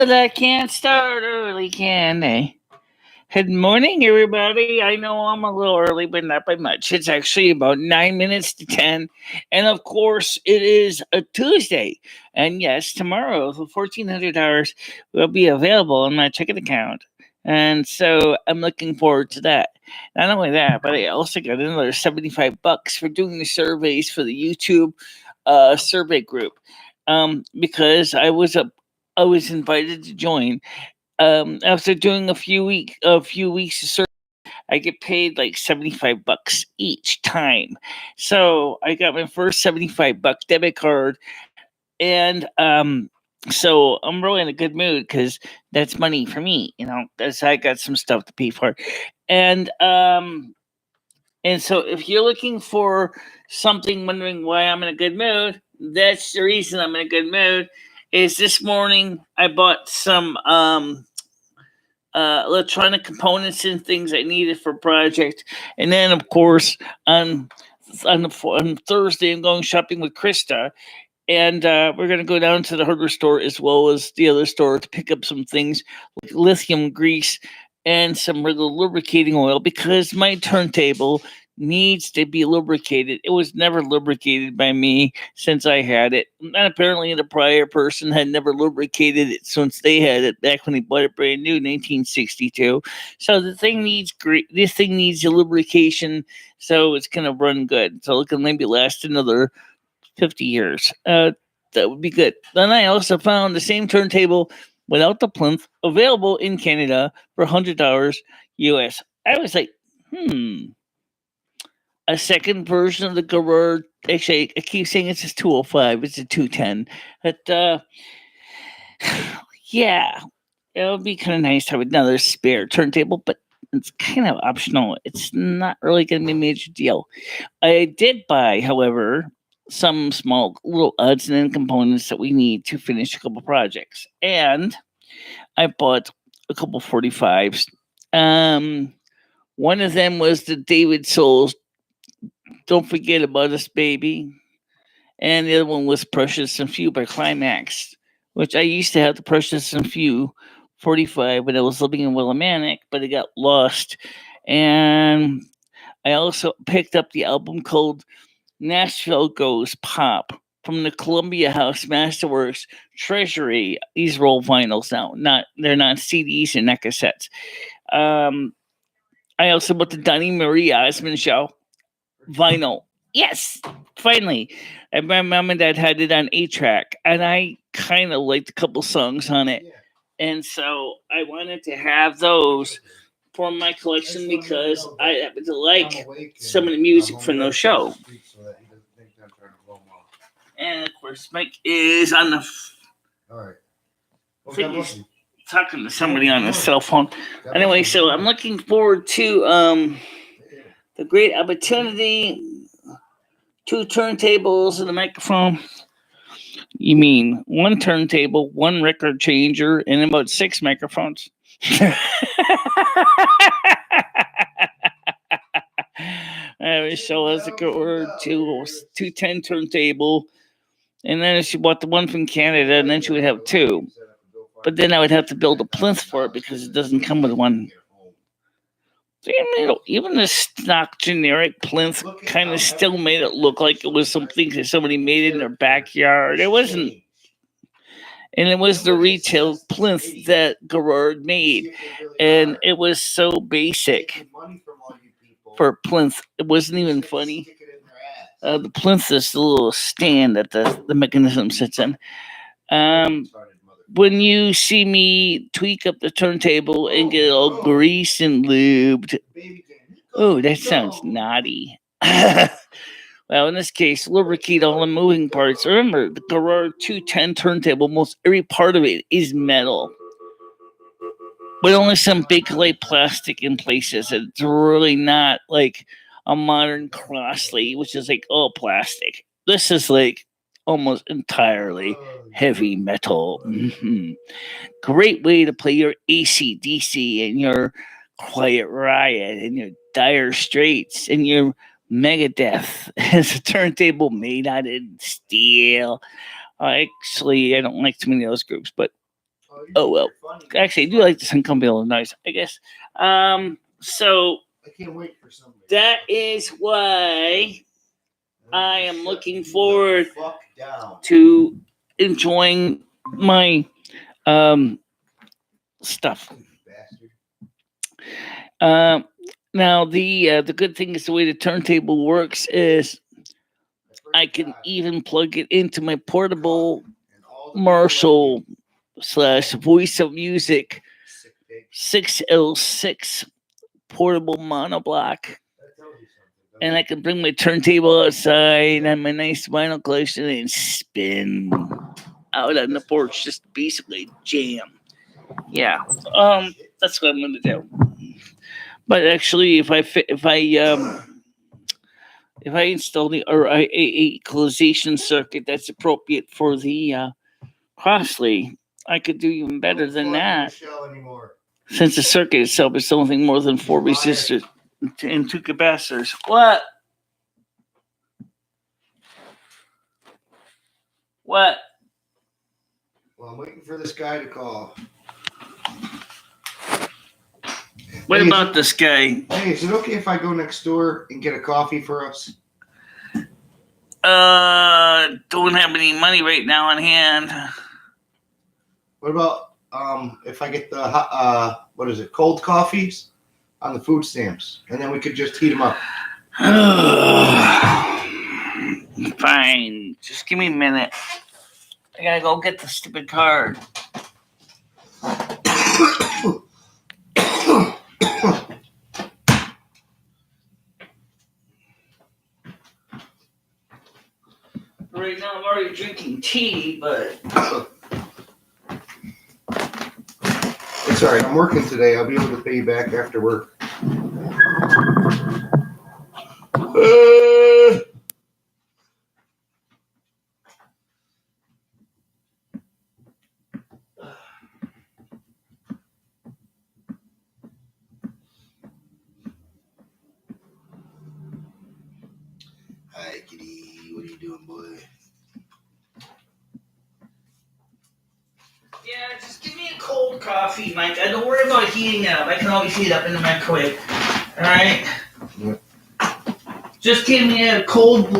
But I can't start early, can they? Good morning, everybody. I know I'm a little early, but not by much. It's actually about 9 minutes to 10. And of course, it is a Tuesday. And yes, tomorrow, the $1,400 will be available on my checking account. And so I'm looking forward to that. Not only that, but I also got another $75 for doing the surveys for the YouTube survey group. Because I was invited to join after doing a few weeks of service. I get paid like $75 each time. So I got my first $75 debit card, and so I'm really in a good mood because that's money for me, because I got some stuff to pay for, and um. And so, if you're looking for something, wondering why I'm in a good mood, that's the reason I'm in a good mood. Is this morning I bought some electronic components and things I needed for a project. And then, of course, on Thursday, I'm going shopping with Krista, and we're going to go down to the hardware store as well as the other store to pick up some things like lithium grease and some regular lubricating oil because my turntable needs to be lubricated. It was never lubricated by me since I had it. And apparently the prior person had never lubricated it since they had it back when they bought it brand new, 1962. So this thing needs a lubrication, so it's gonna run good. So it can maybe last another 50 years. That would be good. Then I also found the same turntable without the plinth available in Canada for $100 US. I was like, a second version of the Garrard. Actually, I keep saying it's a 205. It's a 210. But yeah, it would be kind of nice to have another spare turntable, but it's kind of optional. It's not really going to be a major deal. I did buy, however, some small little odds and end components that we need to finish a couple projects. And I bought a couple 45s. One of them was the David Souls Don't Forget About Us Baby. And the other one was Precious and Few by Climax, which I used to have the Precious and Few 45 when I was living in Willimantic, but it got lost. And I also picked up the album called Nashville Goes Pop from the Columbia House Masterworks Treasury. These are all vinyls now. They're not CDs and not cassettes. I also bought the Donnie Marie Osmond Show vinyl. Yes, finally. And my mom and dad had it on 8-track, and I kind of liked a couple songs on it. And so I wanted to have those for my collection because I happen to like some of the music from those show. And of course, Mike is on the. All right. I think he's talking to somebody on his cell phone. Anyway, so I'm looking forward to the great opportunity. 2 turntables and a microphone. You mean 1 turntable, 1 record changer, and about 6 microphones? So as a order 210 turntable, and then she bought the one from Canada, and then she would have 2. But then I would have to build a plinth for it because it doesn't come with one. Even the stock generic plinth kind of still made it look like it was something that somebody made in their backyard. It wasn't. And it was the retail plinth that Garrard made. And it was so basic for plinth. It wasn't even funny. The plinth is the little stand that the mechanism sits in. When you see me tweak up the turntable and get it all greased and lubed, oh, that sounds naughty. Well, in this case, lubricate all the moving parts. Remember, the Garrard 210 turntable, most every part of it is metal. With only some big light plastic in places. It's really not like a modern Crossley, which is like all plastic. This is like almost entirely heavy metal. Mm-hmm. Great way to play your AC/DC and your Quiet Riot and your Dire Straits and your Megadeth as a turntable made out of steel. Actually, I don't like too many of those groups, but Oh well. Actually, I do like this uncomfortable noise, I guess. So I can't wait for somebody. That is why I am looking forward to enjoying my stuff. Now the good thing is the way the turntable works is I can even plug it into my portable Marshall / Voice of Music 606 portable monoblock. And I can bring my turntable outside and my nice vinyl collection and spin out on the porch, just basically jam. Yeah, that's what I'm gonna do. But actually, if I install the a equalization circuit that's appropriate for the Crossley, I could do even better than that. Since the circuit itself is something more than 4 resistors and 2 capacitors. What? What? Well, I'm waiting for this guy to call. What about this guy? Hey, is it okay if I go next door and get a coffee for us? Don't have any money right now on hand. What about if I get the what is it, cold coffees on the food stamps, and then we could just heat them up. Fine, just give me a minute. I gotta go get the stupid card. Right now I'm already drinking tea, but it's alright, I'm working today. I'll be able to pay you back after work. Hi, kitty. What are you doing, boy? Yeah, just give me a cold coffee, Mike. I don't worry about heating it up. I can always heat it up in the microwave. All right? Yep. Just give me a cold,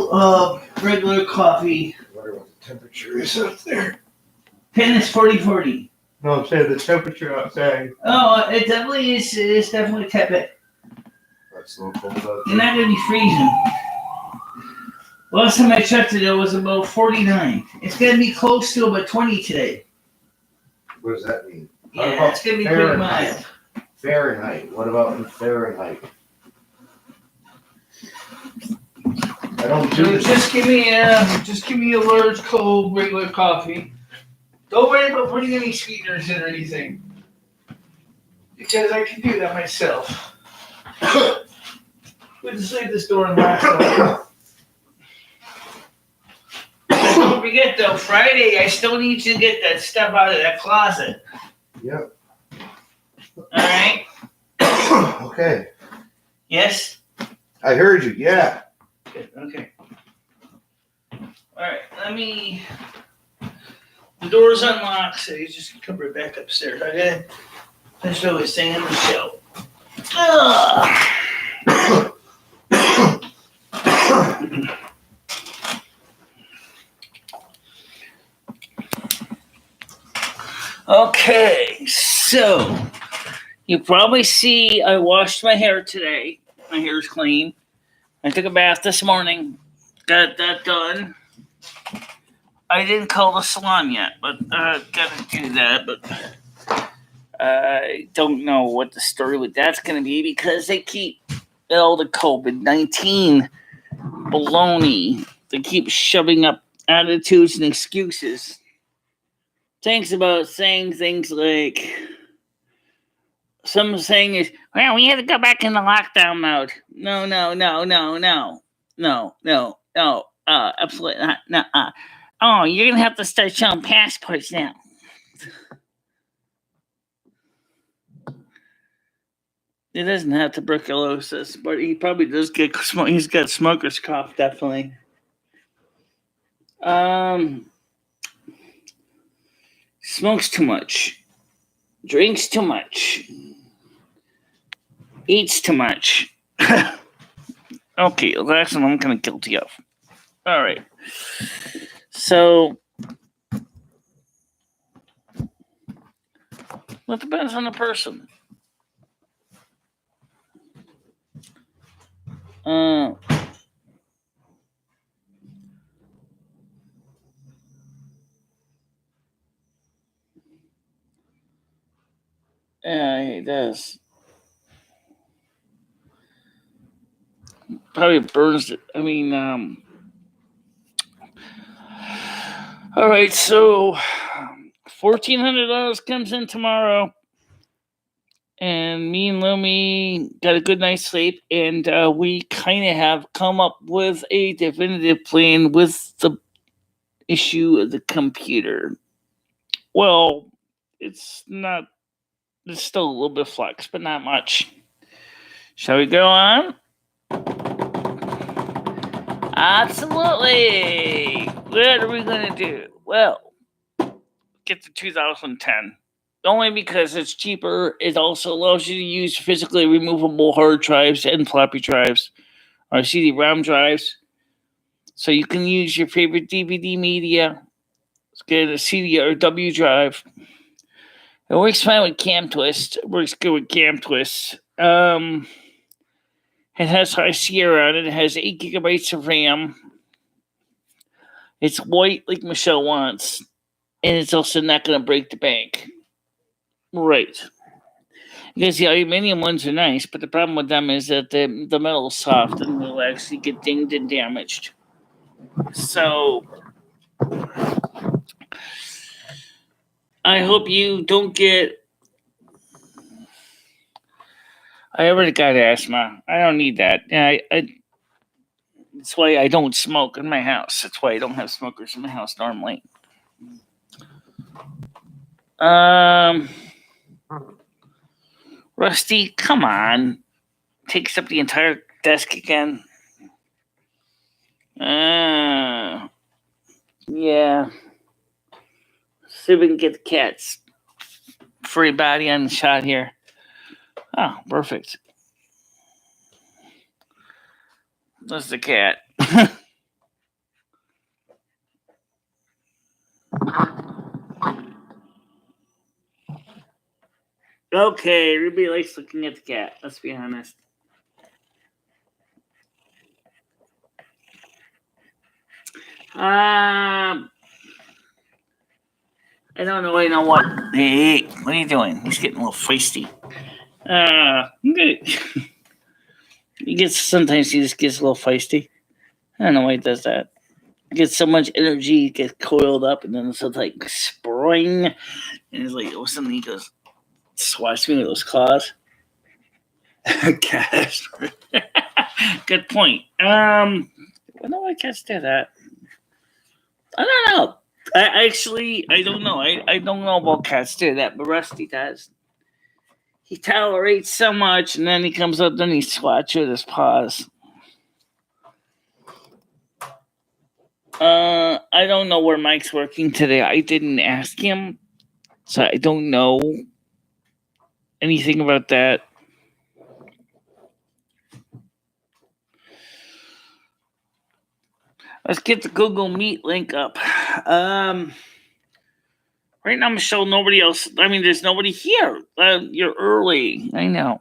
regular coffee. I wonder what the temperature is out there. Pin is 40. No, I'm saying the temperature outside. Oh, it definitely is. It is definitely tepid. That's a little cold out there. You're not going to be freezing. Last time I checked it was about 49. It's going to be close to about 20 today. What does that mean? Yeah, it's going to be pretty mild. Fahrenheit. What about in Fahrenheit? I don't do So just give me a large, cold, regular coffee. Don't worry about putting any sweeteners in or anything, because I can do that myself. We'll just leave this door unlocked. Don't forget though, Friday I still need you to get that stuff out of that closet. Yep. All right. Okay. Yes. I heard you. Yeah. Good. Okay. All right. The door's unlocked, so you just come right back upstairs. Okay. Finish what I was saying on the show. Okay, so you probably see I washed my hair today. My hair's clean. I took a bath this morning. Got that done. I didn't call the salon yet, but gotta do that. But I don't know what the story with that's gonna be because they keep all the COVID-19 baloney. They keep shoving up attitudes and excuses. Things about saying things like some saying is, well, we had to go back in the lockdown mode. No. Absolutely not. No. Oh, you're gonna have to start showing passports now. He doesn't have tuberculosis, but he probably does get smoke. He's got smoker's cough, definitely. Smokes too much. drinks too much, eats too much. Okay, the last one I'm kind of guilty of. All right. So, well, it depends on the person. Yeah, it does. Probably burns it. I mean, all right, so $1,400 comes in tomorrow, and me and Lumi got a good night's sleep, and we kind of have come up with a definitive plan with the issue of the computer. Well, it's still a little bit flux, but not much. Shall we go on? Absolutely. What are we going to do? Well, get the 2010. Only because it's cheaper. It also allows you to use physically removable hard drives and floppy drives or CD-ROM drives. So you can use your favorite DVD media. Let's get a CD or W drive. It works fine with Cam Twist. It works good with Cam Twist. It has High Sierra on it. It has 8 gigabytes of RAM. It's white like Michelle wants. And it's also not going to break the bank. Right. Because the aluminum ones are nice, but the problem with them is that the metal is soft and will actually get dinged and damaged. So, I hope you don't get... I already got asthma. I don't need that. That's why I don't smoke in my house. That's why I don't have smokers in my house normally. Rusty, come on. Takes up the entire desk again. Yeah. See if we can get the cat's free body on the shot here. Oh, perfect. That's the cat. Okay, everybody likes looking at the cat. Let's be honest. I don't know. I know what. Hey, what are you doing? He's getting a little feisty. Sometimes he just gets a little feisty. I don't know why he does that. He gets so much energy, he gets coiled up, and then it's like spring, and it's like all of a sudden he goes, swats me with those claws. Cats. Good point. I don't know why cats do that. I don't know. I don't know. I don't know about cats do that, but Rusty does. He tolerates so much, and then he comes up, then he swats you with his paws. I don't know where Mike's working today. I didn't ask him, so I don't know anything about that. Let's get the Google Meet link up. Right now, Michelle, nobody else. I mean, there's nobody here. You're early. I know.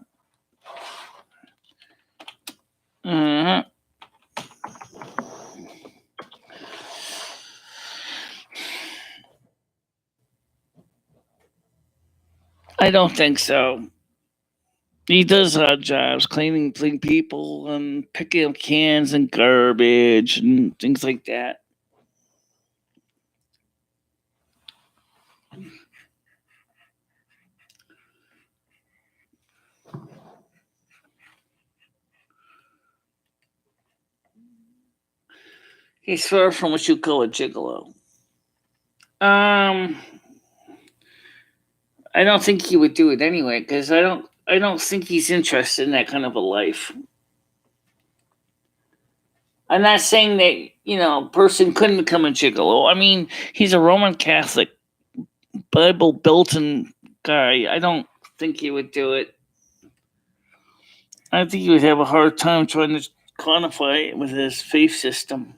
Uh-huh. I don't think so. He does odd jobs, cleaning people and picking up cans and garbage and things like that. He's far from what you call a gigolo. I don't think he would do it anyway, because I don't think he's interested in that kind of a life. I'm not saying that, a person couldn't become a gigolo. I mean, he's a Roman Catholic, Bible built and guy. I don't think he would do it. I think he would have a hard time trying to quantify it with his faith system.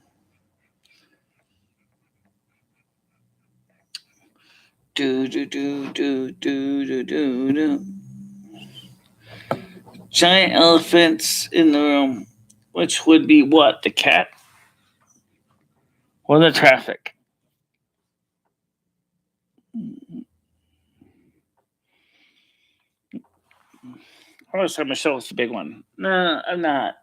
Do do do do do do do do. Giant elephants in the room, which would be what? The cat or the traffic? I always thought Michelle was the big one. No, I'm not.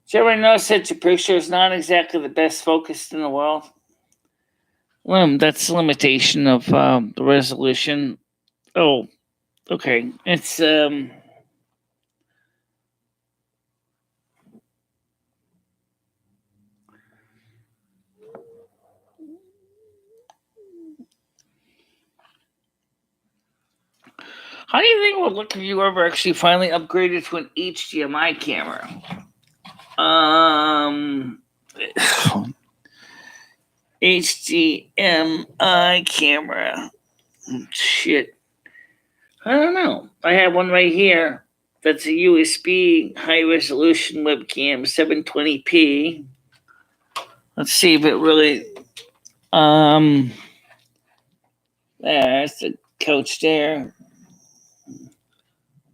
Did you ever notice that your picture is not exactly the best focused in the world? Well, that's the limitation of the resolution. Oh, okay. It's how do you think it would look if you ever actually finally upgraded to an HDMI camera? HDMI camera. Shit. I don't know. I have one right here. That's a USB high resolution webcam, 720p. Let's see if it really. There's the couch there.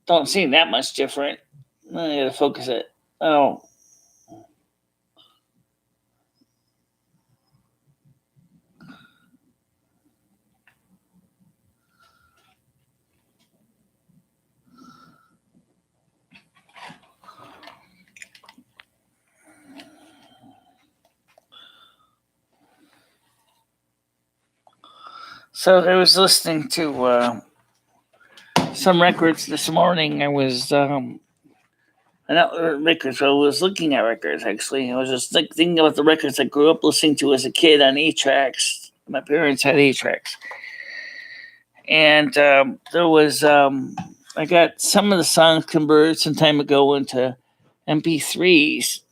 Don't seem that much different. I gotta focus it. Oh. So I was listening to some records this morning. I was not records. I was looking at records actually. I was just thinking about the records I grew up listening to as a kid on 8-tracks. My parents had 8-tracks, and there was I got some of the songs converted some time ago into MP3s,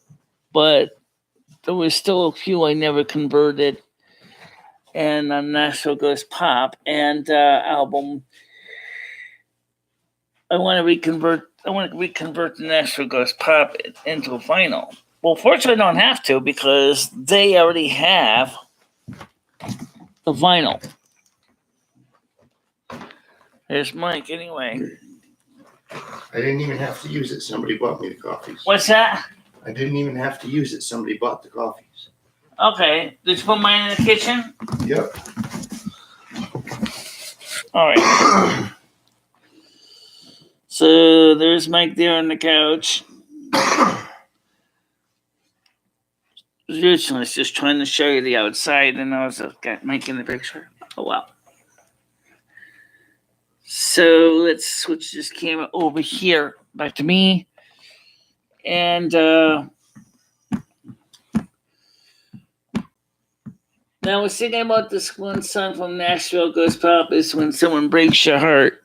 but there was still a few I never converted. And on Nashville Goes Pop and album, I want to reconvert the Nashville Goes Pop into a vinyl. Well, fortunately, I don't have to because they already have the vinyl. There's Mike, anyway. I didn't even have to use it. Somebody bought me the coffees. What's that? I didn't even have to use it. Somebody bought the coffees. Okay. Did you put mine in the kitchen? Yep. All right. So there's Mike there on the couch. Originally, I was just trying to show you the outside, and I was making the picture. Oh, wow. So let's switch this camera over here back to me. And now I was thinking about this one song from Nashville Goes Pop is When Someone Breaks Your Heart.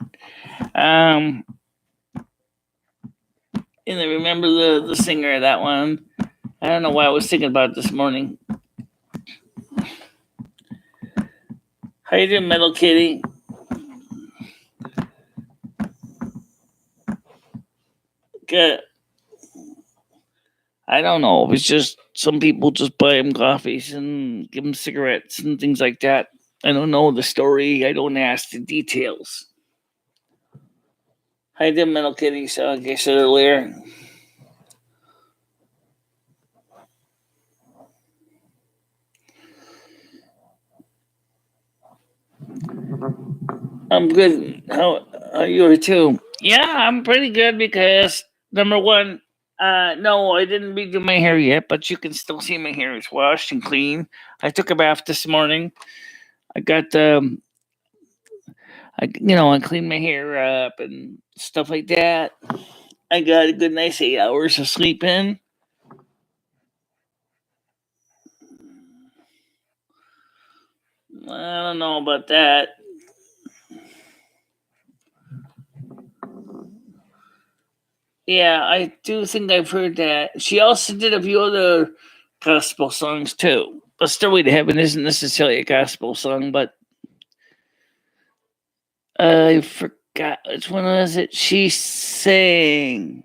And I remember the singer of that one. I don't know why I was thinking about it this morning. How you doing, Metal Kitty? Good. I don't know. It's just some people just buy them coffees and give them cigarettes and things like that. I don't know the story. I don't ask the details. I did Metal Kitty, so I guess earlier. I'm good. How are you too? Yeah, I'm pretty good because number one, no, I didn't redo my hair yet, but you can still see my hair is washed and clean. I took a bath this morning. I got I cleaned my hair up and stuff like that. I got a good nice 8 hours of sleep in. I don't know about that. Yeah, I do think I've heard that. She also did a few other gospel songs too. A Stairway to Heaven isn't necessarily a gospel song, but I forgot which one was it she sang.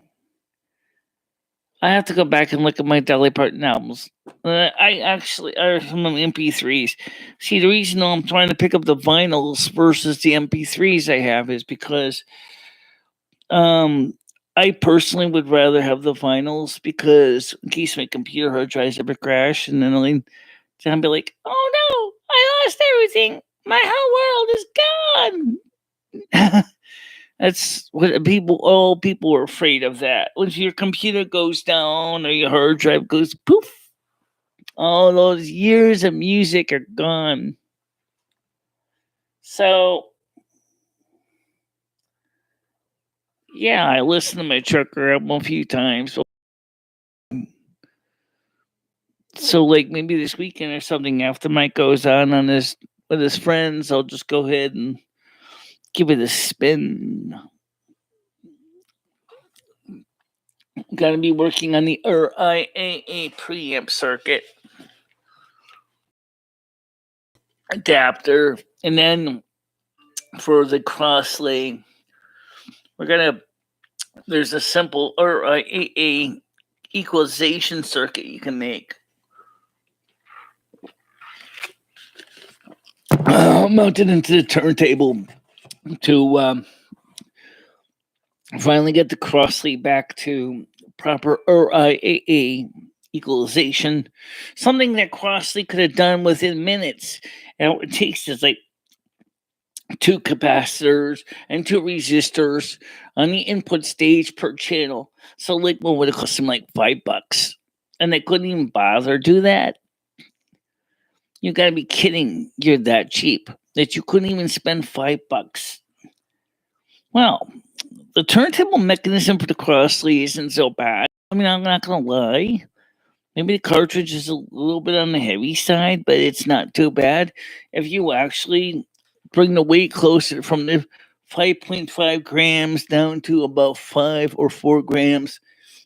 I have to go back and look at my Dolly Parton albums. I some MP3s. See, the reason I'm trying to pick up the vinyls versus the MP3s I have is because I personally would rather have the vinyls because in case my computer hard drives ever crash and then I'll be like, oh no, I lost everything. My whole world is gone. That's what people are afraid of that. Once your computer goes down or your hard drive goes poof, all those years of music are gone. So, yeah, I listened to my Trucker album a few times. So, like maybe this weekend or something, after Mike goes on his with his friends, I'll just go ahead and give it a spin. Got to be working on the RIAA preamp circuit adapter, and then for the crosslay, there's a simple RIAA equalization circuit you can make. Mounted into the turntable to finally get the crosslay back to proper RIAA equalization. Something that crosslay could have done within minutes. And what it takes is like 2 capacitors and 2 resistors on the input stage per channel. So like what would it cost them like $5? And they couldn't even bother do that. You gotta be kidding, you're that cheap that you couldn't even spend $5. Well, the turntable mechanism for the crosslay isn't so bad. I mean, I'm not gonna lie. Maybe the cartridge is a little bit on the heavy side, but it's not too bad. If you actually bring the weight closer from the 5.5 grams down to about 5 or 4 grams,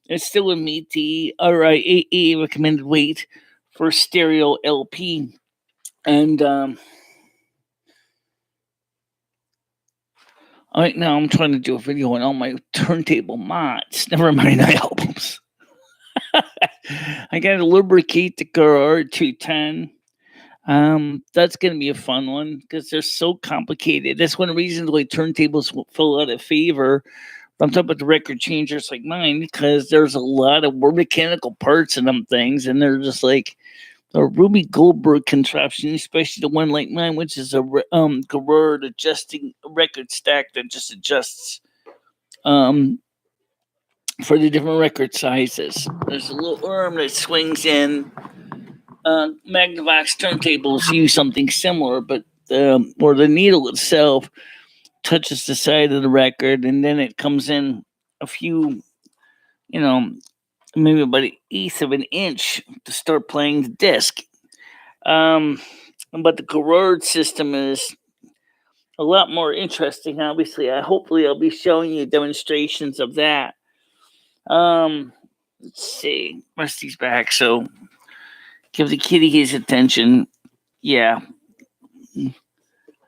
it still would meet the RIAA recommended weight for stereo LP. And right now I'm trying to do a video on all my turntable mods. Never mind my albums. I got to lubricate the Garrard 210. That's gonna be a fun one because they're so complicated. That's one of the reasons why turntables fell out of favor. I'm talking about the record changers like mine because there's a lot of mechanical parts in them things, and they're just like a Ruby Goldberg contraption, especially the one like mine, which is a Garrard adjusting record stack that just adjusts for the different record sizes. There's a little arm that swings in. Magnavox turntables use something similar, but or the needle itself touches the side of the record, and then it comes in a few, maybe about 1/8 of an inch to start playing the disc. But the Garrard system is a lot more interesting. Obviously, hopefully I'll be showing you demonstrations of that. Let's see, Rusty's back, so give the kitty his attention. Yeah.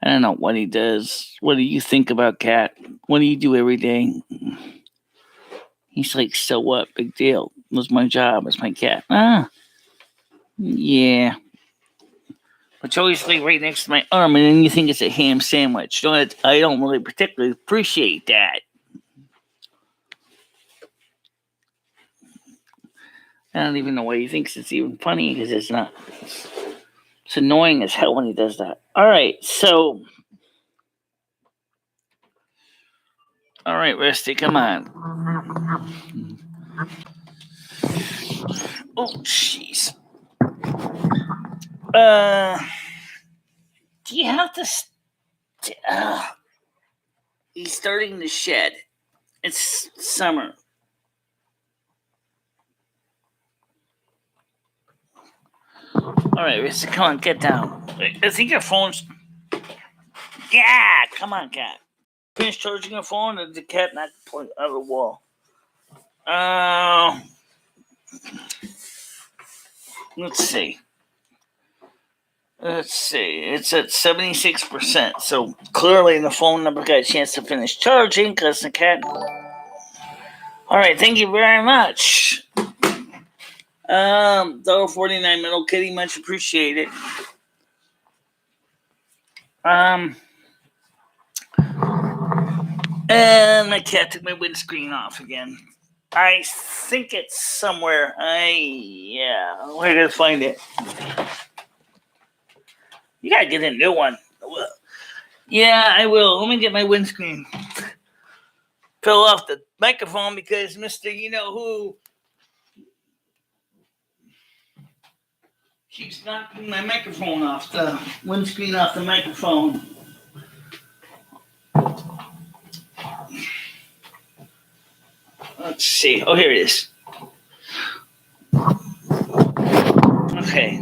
I don't know what he does. What do you think about Cat? What do you do every day? He's like, so what? Big deal. It was my job. It's my cat. Yeah. But you always lay right next to my arm, and then you think it's a ham sandwich. I don't really particularly appreciate that. I don't even know why he thinks it's even funny, because it's not. It's annoying as hell when he does that. All right, so. All right, Rusty, come on. Oh, jeez. Do you have to... he's starting to shed. It's summer. All right, Rusty, come on, get down. I think your phone's... Yeah, come on, cat. Finish charging your phone, or the cat not point out of the wall? Let's see. Let's see. It's at 76%. So clearly the phone number got a chance to finish charging because the cat. All right. Thank you very much. $1.49 Middle Kitty. Much appreciated. And my cat took my windscreen off again. I think it's somewhere. Where did I find it? You gotta get a new one. Yeah, I will. Let me get my windscreen. Fell off the microphone because Mr. You-know-who keeps knocking my microphone off the windscreen off the microphone. Let's see. Oh, here it is. Okay.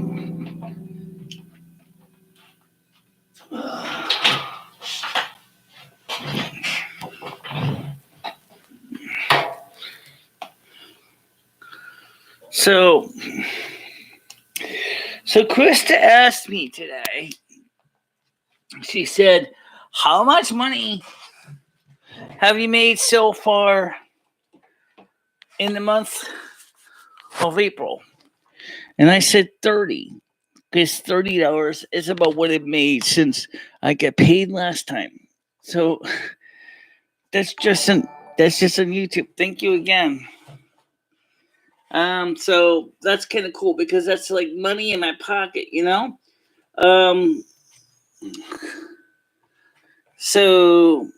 So Krista asked me today, she said, how much money have you made so far in the month of April? And I said 30, because $30 is about what it made since I got paid last time. So that's just on YouTube. Thank you again. So that's kind of cool because that's like money in my pocket, So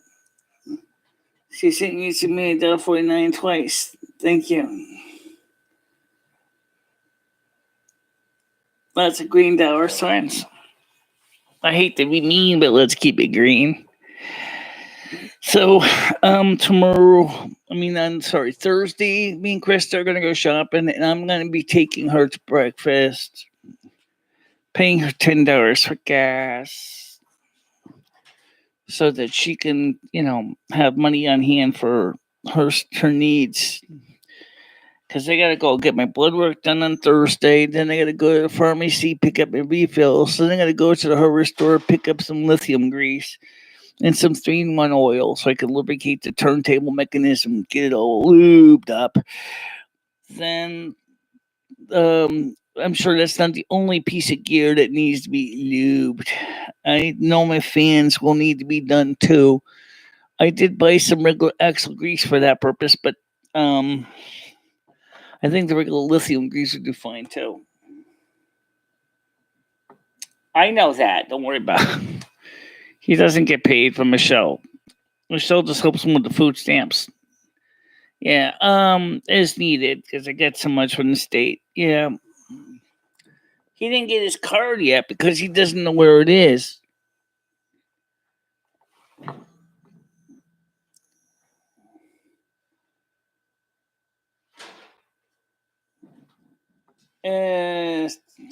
she sent you to me $1.49 twice. Thank you. Lots of green dollar signs. I hate to be mean, but let's keep it green. So, Thursday, me and Krista are going to go shopping, and I'm going to be taking her to breakfast, paying her $10 for gas, so that she can, have money on hand for her needs. Because I got to go get my blood work done on Thursday. Then I got to go to the pharmacy, pick up my refills. So then I got to go to the hardware store, pick up some lithium grease and some 3-in-1 oil so I can lubricate the turntable mechanism, get it all lubed up. Then I'm sure that's not the only piece of gear that needs to be lubed. I know my fans will need to be done too. I did buy some regular axle grease for that purpose, but I think the regular lithium grease would do fine too. I know that. Don't worry about it. He doesn't get paid from Michelle. Michelle just helps him with the food stamps. Yeah, is needed because I get so much from the state. Yeah. He didn't get his card yet because he doesn't know where it is.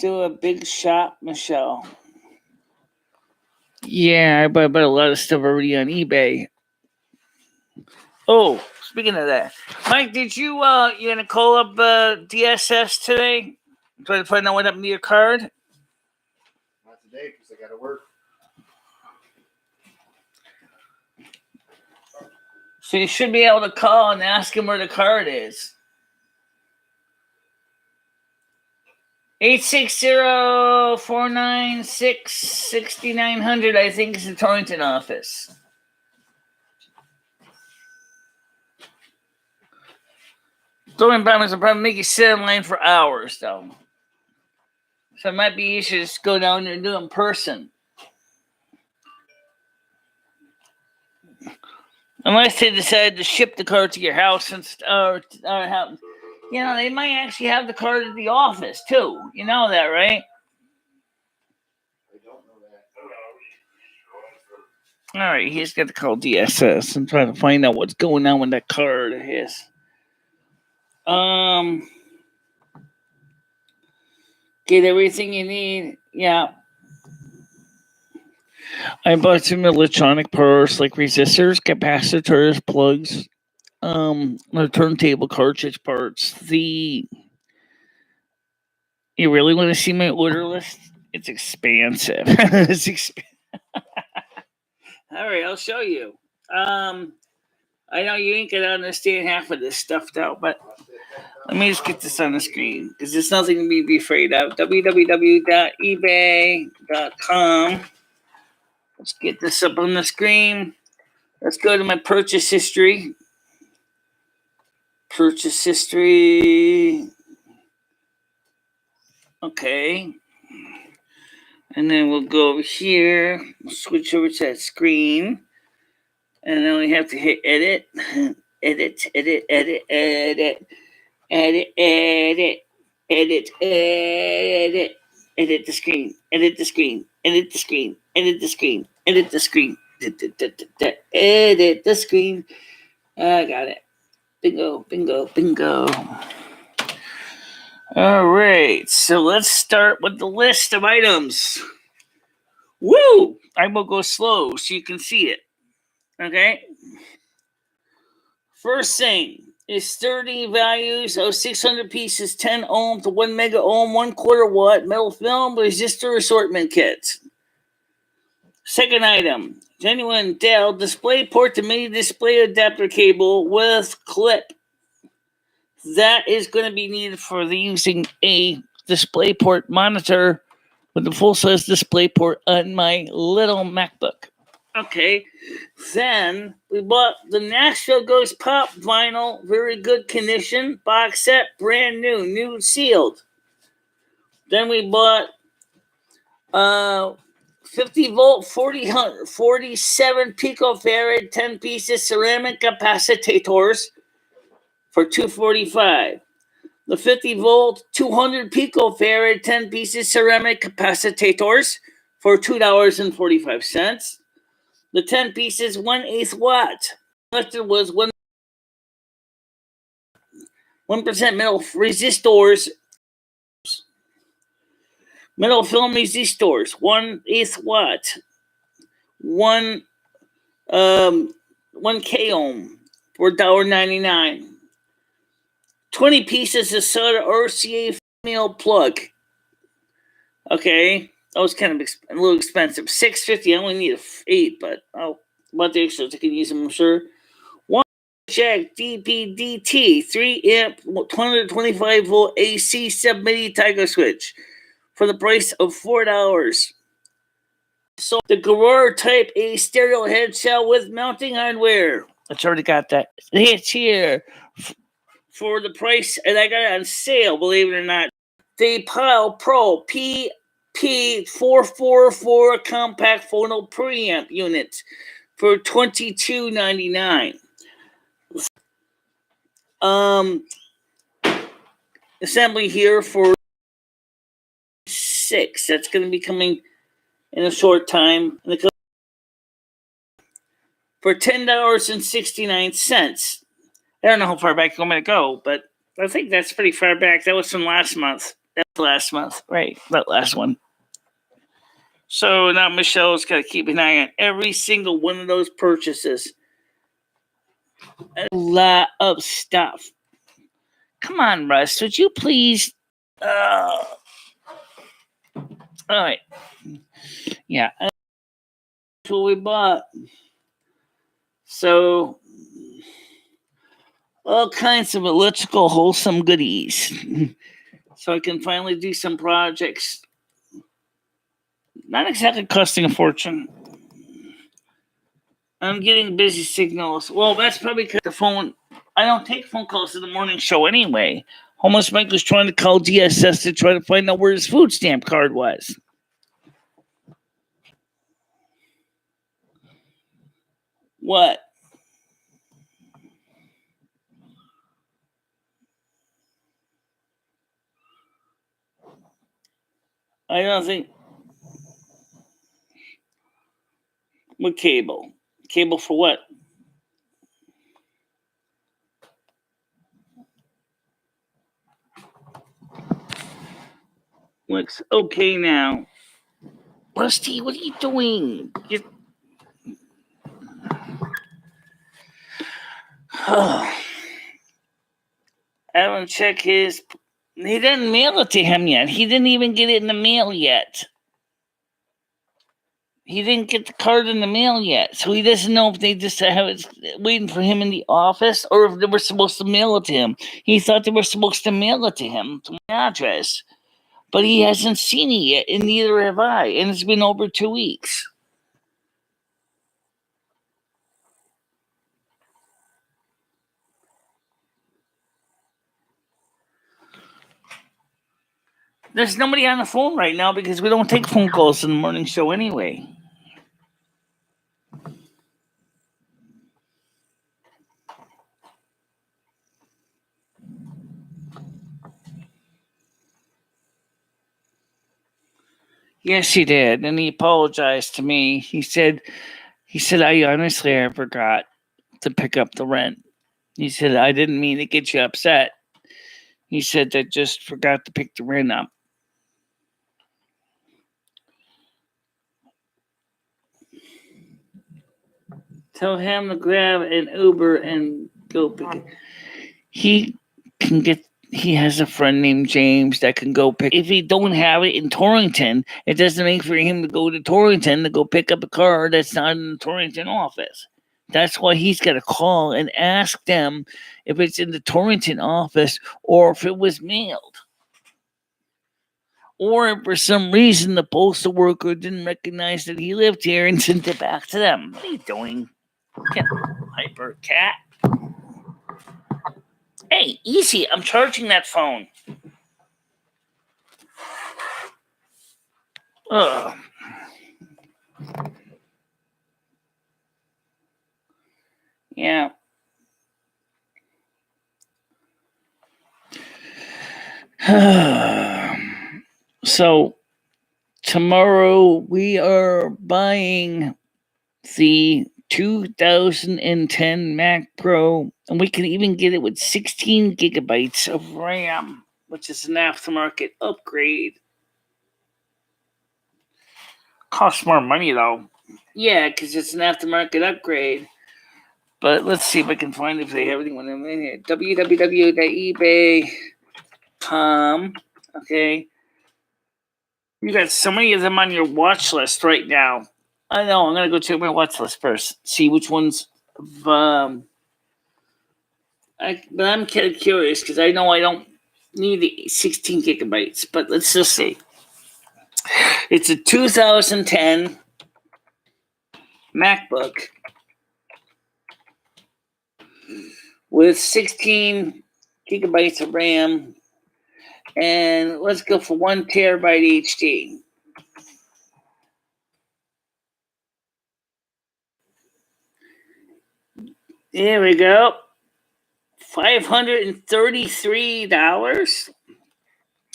Do a big shop, Michelle. Yeah, I bought a lot of stuff already on eBay. Oh, speaking of that, Mike, did you gonna call up DSS today? Try to find out what happened to your card? Not today because I gotta work. So you should be able to call and ask him where the card is. 860-496-6900, I think, is the Torrington office. Throwing bombers will probably make you sit in line for hours, though. So it might be easier to just go down there and do it in person. Unless they decide to ship the card to your house or they might actually have the card at the office too. You know that, right? I don't know that. All right, he's got to call DSS and try to find out what's going on with that card of his. Get everything you need. Yeah. I bought some electronic parts like resistors, capacitors, plugs, the turntable cartridge parts. You really want to see my order list? It's expansive. It's All right, I'll show you. I know you ain't gonna understand half of this stuff though, but let me just get this on the screen because there's nothing to be afraid of. www.ebay.com. Let's get this up on the screen. Let's go to my purchase history. Purchase history. Okay. And then we'll go over here. We'll switch over to that screen. And then we have to hit edit. Edit, edit, edit, edit. Edit, edit, edit, edit. Edit the screen. Edit the screen. Edit the screen. Edit the screen. Edit the screen. Edit the screen. I got it. Bingo, bingo, bingo. All right, so let's start with the list of items. Woo! I will go slow so you can see it. Okay? First thing is 30 values of 600 pieces, 10 ohm to 1 mega ohm, 1/4 watt metal film resistor assortment kits. Second item, genuine Dell DisplayPort to mini display adapter cable with clip. That is going to be needed for using a DisplayPort monitor with a full-size DisplayPort on my little MacBook. Okay, then we bought the Nashville Ghost Pop vinyl, very good condition, box set, brand new sealed. Then we bought 50 volt, 47 picofarad, 10 pieces ceramic capacitors for $245. The 50 volt, 200 picofarad, 10 pieces ceramic capacitors for $2.45. The 10 pieces, 1/8 watt. Selected was 1% metal resistors. Metal film resistors, 1/8 watt. 1 K ohm for $1.99. 20 pieces of soda RCA female plug. Okay, that was kind of a little expensive. $6.50. I only need 8, but I'll about the extras. I can use them, I'm sure. 1 Jack DPDT 3 amp 225 volt AC sub-MIDI Tiger switch for the price of $4. So the Garor Type A stereo headset with mounting hardware. It's already got that. It's here for the price, and I got it on sale, believe it or not. The Pile Pro PP444 compact phono preamp unit for $22.99. Assembly here for $6. That's going to be coming in a short time. For $10.69. I don't know how far back you want me to go, but I think that's pretty far back. That was from last month. Right? That last one. So now Michelle's got to keep an eye on every single one of those purchases. A lot of stuff. Come on, Russ. Would you please? All right. Yeah. That's what we bought. So, all kinds of electrical wholesome goodies. So I can finally do some projects. Not exactly costing a fortune. I'm getting busy signals. Well, that's probably because the phone. I don't take phone calls in the morning show anyway. Homeless Mike was trying to call DSS to try to find out where his food stamp card was. What? I don't think. What cable? Cable for what? Looks okay now. Rusty, what are you doing? Alan check his. He didn't mail it to him yet. He didn't even get it in the mail yet. He didn't get the card in the mail yet, so he doesn't know if they just have it waiting for him in the office or if they were supposed to mail it to him. He thought they were supposed to mail it to him, to my address. But he hasn't seen it yet, and neither have I, and it's been over 2 weeks. There's nobody on the phone right now because we don't take phone calls in the morning show anyway. Yes, he did, and he apologized to me. He said, I honestly forgot to pick up the rent. He said, I didn't mean to get you upset. He said, I just forgot to pick the rent up. Tell him to grab an Uber and go pick it. He has a friend named James that can go pick. If he don't have it in Torrington, it doesn't make for him to go to Torrington to go pick up a car that's not in the Torrington office. That's why he's got to call and ask them if it's in the Torrington office or if it was mailed. Or if for some reason the postal worker didn't recognize that he lived here and sent it back to them. What are you doing? Get hyper cat. Hey, easy. I'm charging that phone. Ugh. Yeah. So tomorrow we are buying the 2010 Mac Pro, and we can even get it with 16 gigabytes of RAM, which is an aftermarket upgrade. Costs more money though. Yeah, because it's an aftermarket upgrade. But let's see if I can find if they have anyone in here. www.ebay.com. Okay. You got so many of them on your watch list right now. I know. I'm going to go check my watch list first. See which ones. But I'm kind of curious because I know I don't need the 16 gigabytes. But let's just see. It's a 2010 MacBook with 16 gigabytes of RAM. And let's go for 1 terabyte HD. There we go. $533.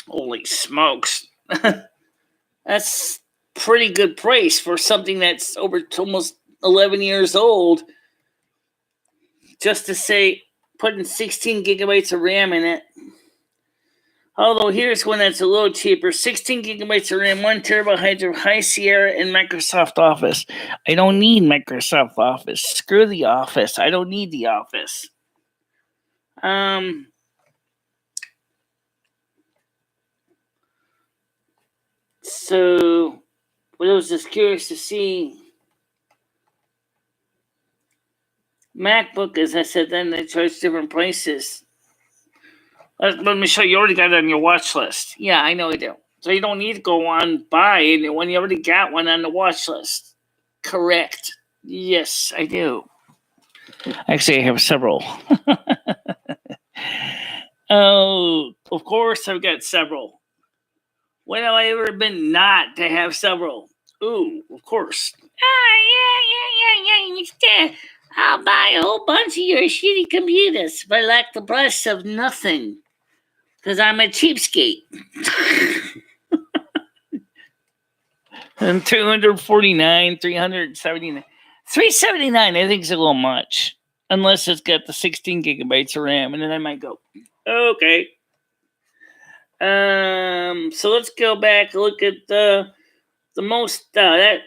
Holy smokes. That's pretty good price for something that's over almost 11 years old. Just to say, putting 16 gigabytes of RAM in it. Although here's one that's a little cheaper. 16 gigabytes of RAM, 1 terabyte of High Sierra, and Microsoft Office. I don't need Microsoft Office. Screw the Office. I don't need the Office. So, I was just curious to see. MacBook, as I said, then they charge different prices. Let me show you. You already got it on your watch list. Yeah, I know you do. So you don't need to go on buy it when you already got one on the watch list. Correct. Yes, I do. Actually, I have several. Oh, of course I've got several. When have I ever been not to have several? Ooh, of course. Yeah. I'll buy a whole bunch of your shitty computers if I lack the price of nothing. Because I'm a cheapskate. And 249, 379. 379, I think is a little much. Unless it's got the 16 gigabytes of RAM, and then I might go, okay. So let's go back and look at the most. I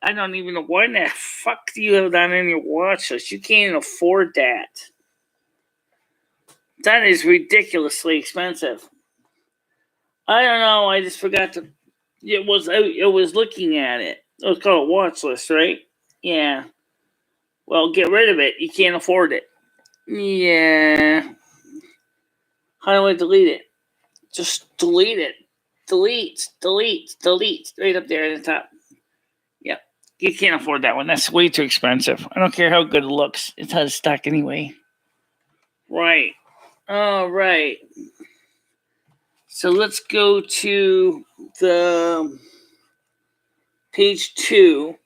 don't even know why in the fuck do you have that on your watch list? You can't even afford that. That is ridiculously expensive. I don't know. I just forgot to It was. I was looking at it. It was called a watch list, right? Yeah. Well, get rid of it. You can't afford it. Yeah. How do I delete it? Just delete it. Delete. Right up there at the top. Yep. You can't afford that one. That's way too expensive. I don't care how good it looks. It's out of stock anyway. Right. All right. So let's go to the page 2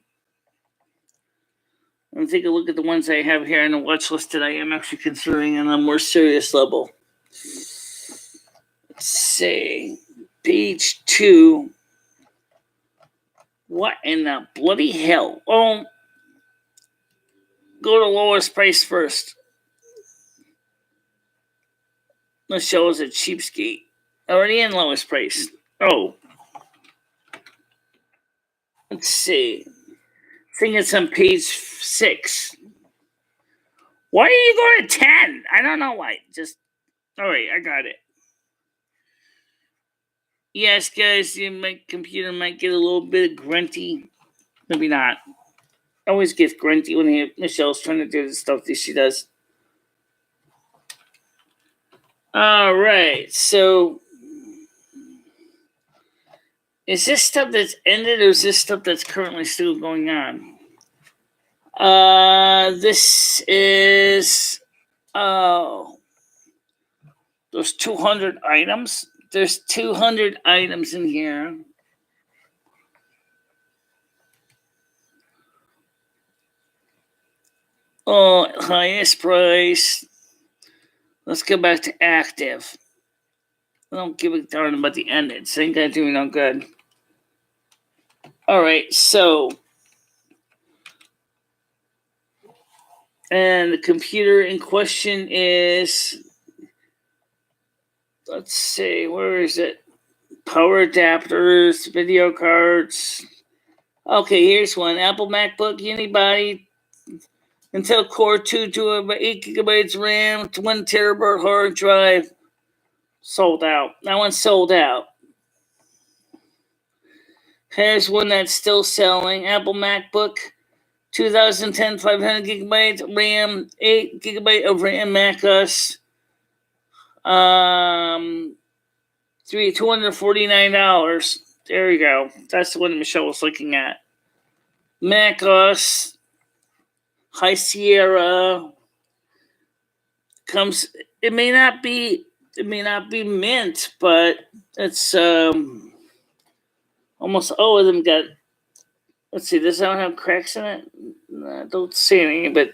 and take a look at the ones I have here on the watch list that I am actually considering on a more serious level. Let's see. Page 2. What in the bloody hell? Oh, go to lowest price first. Let's show us a cheapskate. Already in lowest price. Oh. Let's see. I think it's on page 6. Why do you go to 10? I don't know why. Just, all right, I got it. Yes, guys, my computer might get a little bit grunty. Maybe not. Always gets grunty when Michelle's trying to do the stuff that she does. All right, so is this stuff that's ended or is this stuff that's currently still going on? This is there's 200 items. There's 200 items in here. Oh, highest price. Let's go back to active. I don't give a darn about the ended. Ain't gonna do me no good. Alright, so. And the computer in question is. Let's see, where is it? Power adapters, video cards. Okay, here's one. Apple MacBook, Unibody, Intel Core 2 8 gigabytes RAM, 1 terabyte hard drive. Sold out. That one's sold out. Here's one that's still selling. Apple MacBook, 2010, 500 gigabytes RAM, 8 gigabyte of RAM macOS. $249. There you go. That's the one Michelle was looking at. macOS, High Sierra. Comes. It may not be mint, but it's almost all of them got. Let's see. Does that one have cracks in it? I don't see any, but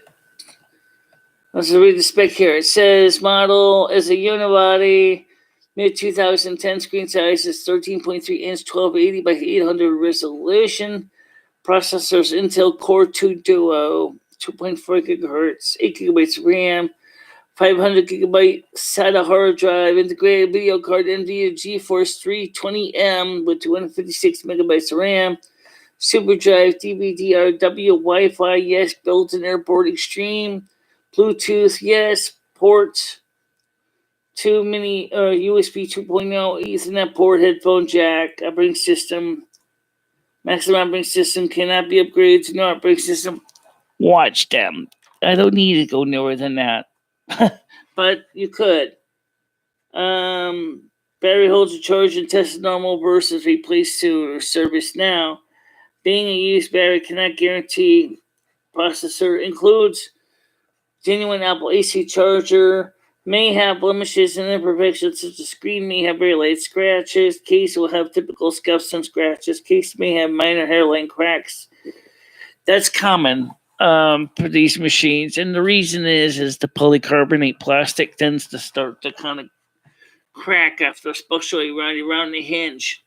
let's read the spec here. It says model is a unibody, mid 2010, screen size is 13.3 inch, 1280 by 800 resolution. Processors Intel Core 2 Duo, 2.4 gigahertz, 8 gigabytes RAM, 500 gigabyte SATA hard drive, integrated video card, NVIDIA GeForce 320M with 256 megabytes of RAM, Super Drive, DVD-RW, Wi-Fi, yes, built-in airport extreme, Bluetooth, yes, port, 2 mini USB 2.0, Ethernet port, headphone jack, operating system, maximum operating system cannot be upgraded to no operating system. Watch them. I don't need to go newer than that. But you could. Battery holds a charge and tested normal versus replace soon or service now. Being a used battery cannot guarantee. Processor includes genuine Apple AC charger. May have blemishes and imperfections such as screen may have very light scratches. Case will have typical scuffs and scratches. Case may have minor hairline cracks. That's common for these machines, and the reason is the polycarbonate plastic tends to start to kind of crack after, especially around the hinge.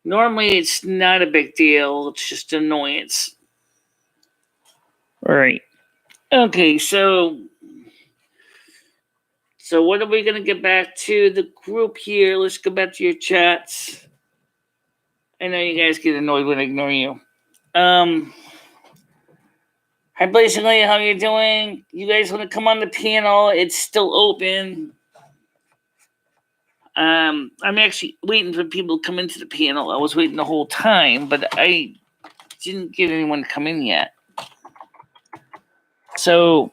Normally, it's not a big deal. It's just annoyance. All right. Okay, so what are we going to get back to the group here? Let's go back to your chats. I know you guys get annoyed when I ignore you. Hi, basically, how you doing? You guys want to come on the panel? It's still open. I'm actually waiting for people to come into the panel. I was waiting the whole time, but I didn't get anyone to come in yet. So,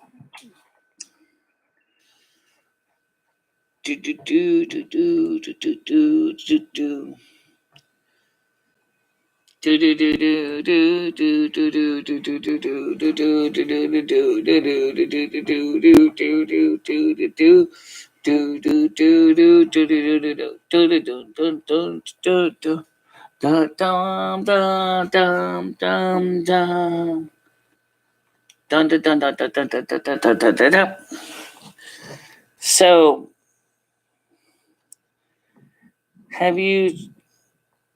so have you?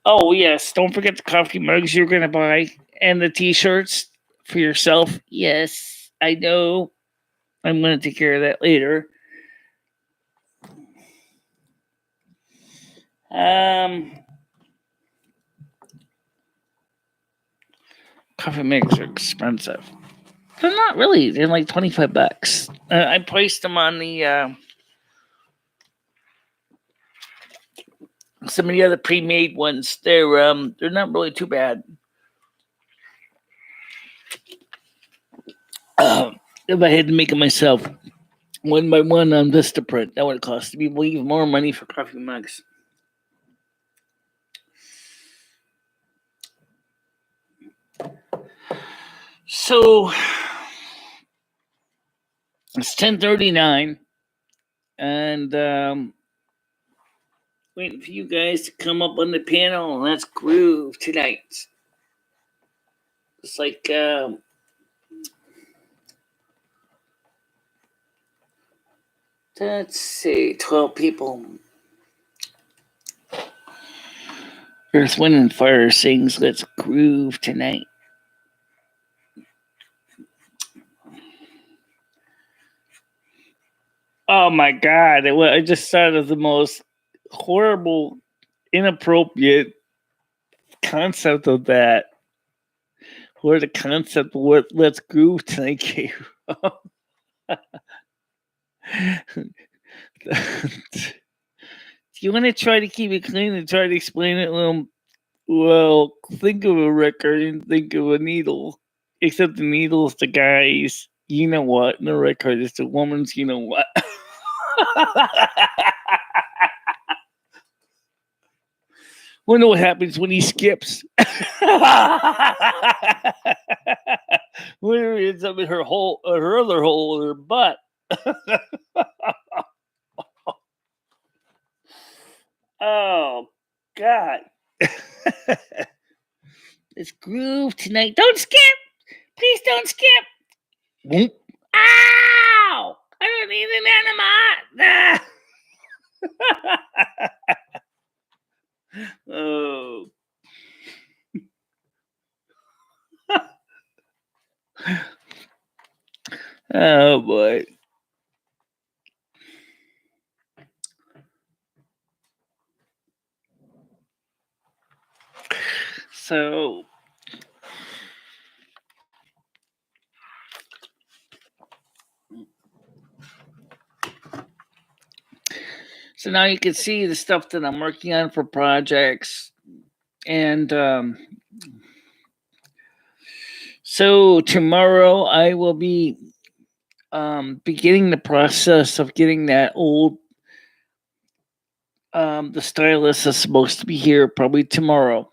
Oh yes, don't forget the coffee mugs you're gonna buy and the t-shirts for yourself. Yes, I know. I'm gonna take care of that later. Coffee mugs are expensive. They're not really. They're like $25. I priced them on the some of the other pre-made ones. They're not really too bad. If I had to make it myself, one by one on Vistaprint, that would cost me even more money for coffee mugs. So it's 10:39, and waiting for you guys to come up on the panel and let's groove tonight. It's like let's see, 12 people. Earth, Wind, and Fire sings "Let's Groove Tonight." Oh my God! I just thought of the most horrible, inappropriate concept of that. Where the concept of what "Let's Groove Tonight" came from. Do you want to try to keep it clean and try to explain it? Well, think of a record and think of a needle. Except the needle's the guy's, you know what, and the record is the woman's, you know what. Wonder what happens when he skips. Where he ends up in her hole, or her other hole, or her butt. Oh, God. Let's groove tonight. Don't skip. Please don't skip. Ow! I don't need an enema. Oh. Oh, boy. So now you can see the stuff that I'm working on for projects. And so tomorrow I will be beginning the process of getting that old the stylus is supposed to be here probably tomorrow.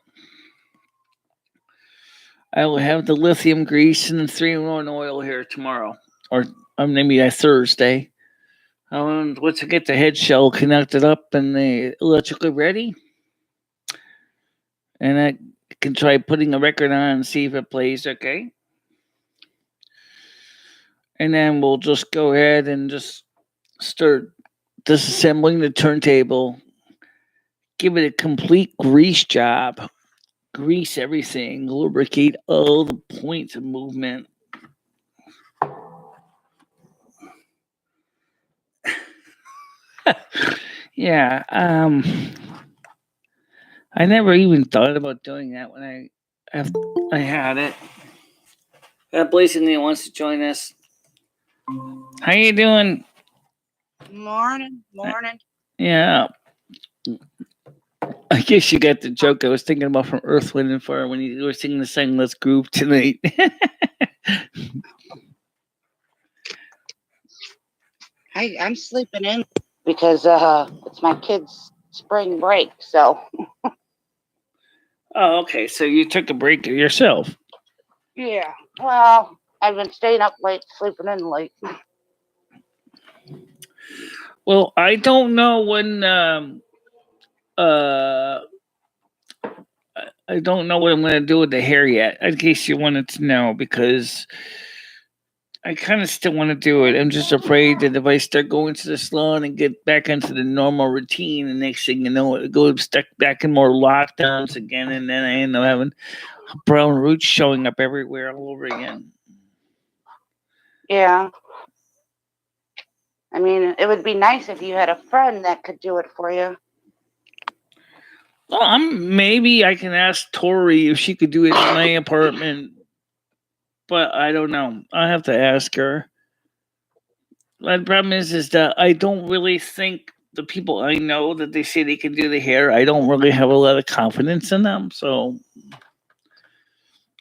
I will have the lithium grease and the 3-in-1 oil here tomorrow, or maybe that Thursday. Once I get the head shell connected up and the electrically ready, and I can try putting a record on and see if it plays okay. And then we'll just go ahead and just start disassembling the turntable, give it a complete grease job. Grease everything, lubricate all the points of movement. Yeah, I never even thought about doing that when I had it. Blazing wants to join us. How you doing? Morning. Yeah. I guess you got the joke. I was thinking about from Earth, Wind, and Fire when you were singing the song "Let's Groove Tonight." I'm sleeping in because it's my kids' spring break. So. Oh, okay. So you took a break yourself. Yeah. Well, I've been staying up late, sleeping in late. Well, I don't know when. Uh, I don't know what I'm going to do with the hair yet. In case you wanted to know, because I kind of still want to do it. I'm just afraid that if I start going to the salon and get back into the normal routine, the next thing you know, it goes stuck back in more lockdowns again, and then I end up having brown roots showing up everywhere all over again. Yeah. I mean, it would be nice if you had a friend that could do it for you. Well, maybe I can ask Tori if she could do it in my apartment, but I don't know. I'll have to ask her. My problem is that I don't really think the people I know that they say they can do the hair, I don't really have a lot of confidence in them. So,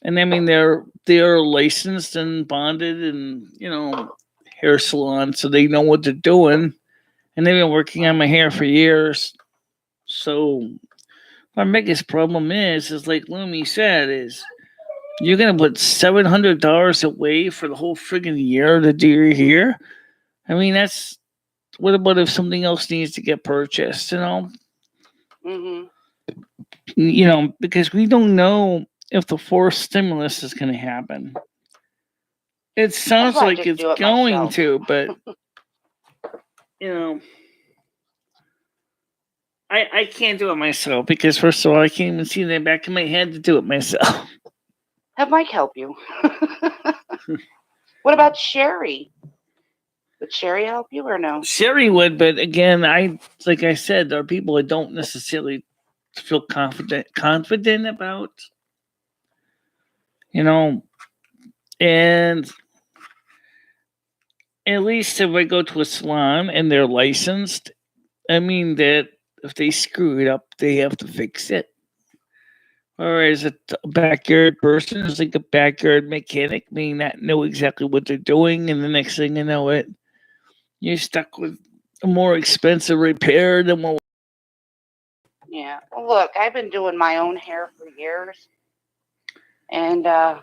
and I mean they're licensed and bonded and hair salon, so they know what they're doing, and they've been working on my hair for years. So my biggest problem is like Lumi said, is you're gonna put $700 away for the whole friggin' year to do your hair. I mean, that's what about if something else needs to get purchased? Mm-hmm. Because we don't know if the forced stimulus is going to happen. It sounds like it's going to, but I can't do it myself because first of all, I can't even see the back of my head to do it myself. Have Mike help you. What about Sherry? Would Sherry help you or no? Sherry would, but again, like I said, there are people I don't necessarily feel confident about. And at least if I go to a salon and they're licensed, I mean that if they screw it up, they have to fix it. Whereas a backyard person is like a backyard mechanic, may not know exactly what they're doing, and the next thing you know it, you're stuck with a more expensive repair than what. Yeah. Well, look, I've been doing my own hair for years, and I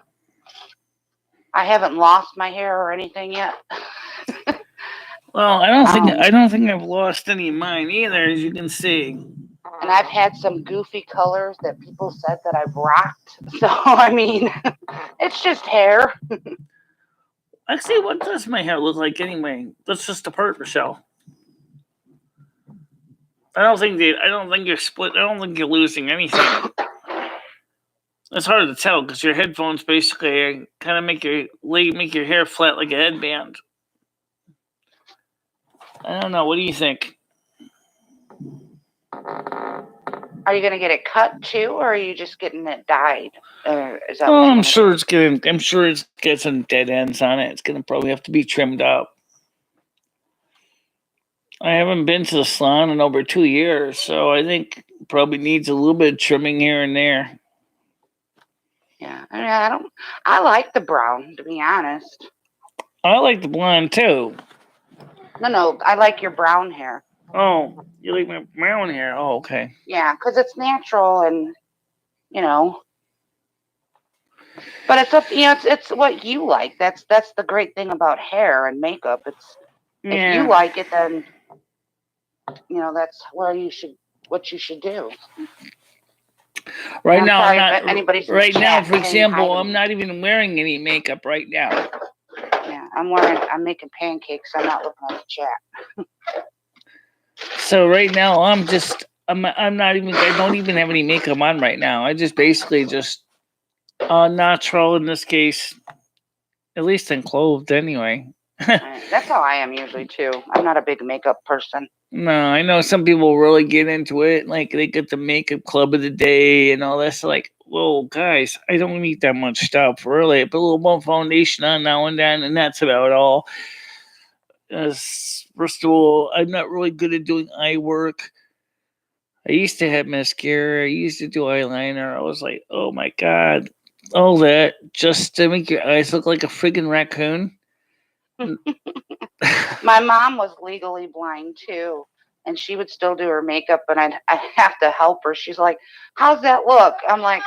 haven't lost my hair or anything yet. Well, I don't think I've lost any of mine either, as you can see. And I've had some goofy colors that people said that I've rocked. So I mean, it's just hair. Actually, what does my hair look like anyway? That's just a part, Michelle. I don't think you're split. I don't think you're losing anything. It's hard to tell because your headphones basically kind of make your hair flat like a headband. I don't know. What do you think? Are you gonna get it cut too, or are you just getting it dyed? Is that I'm sure it's got some dead ends on it. It's gonna probably have to be trimmed up. I haven't been to the salon in over 2 years, so I think it probably needs a little bit of trimming here and there. Yeah, I mean, I like the brown, to be honest. I like the blonde too. No, I like your brown hair. Oh, you like my brown hair? Oh, okay. Yeah, because it's natural and But it's up, it's what you like. That's the great thing about hair and makeup. It's if you like it, then that's what you should do. Right now, for example, I'm not even wearing any makeup right now. Yeah, I'm making pancakes. I'm not looking at the chat. So right now, I'm not even. I don't even have any makeup on right now. I just basically just natural in this case. At least I'm clothed anyway. That's how I am usually too. I'm not a big makeup person. No, I know some people really get into it. Like they get the makeup club of the day and all this. Like, whoa, guys, I don't need that much stuff. Really, I put a little more foundation on now and then, and that's about all. First of all, I'm not really good at doing eye work. I used to have mascara. I used to do eyeliner. I was like, oh my God. All that just to make your eyes look like a friggin' raccoon. My mom was legally blind too, and she would still do her makeup, and I'd have to help her. She's like, "How's that look?" I'm like,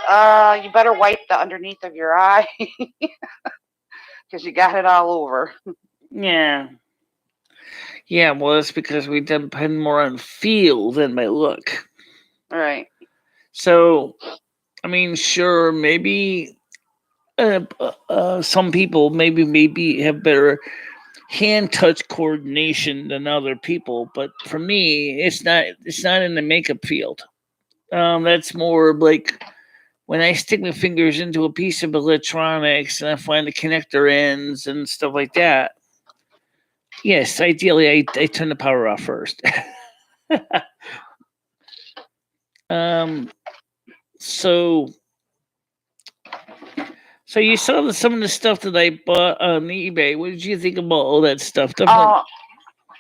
you better wipe the underneath of your eye because you got it all over." Yeah. Yeah, well, that's because we depend more on feel than my look. Right. So, I mean, sure, maybe some people maybe have better hand touch coordination than other people, but for me, it's not in the makeup field. That's more like when I stick my fingers into a piece of electronics and I find the connector ends and stuff like that. Yes, ideally, I turn the power off first. So you saw some of the stuff that I bought on eBay. What did you think about all that stuff? Definitely.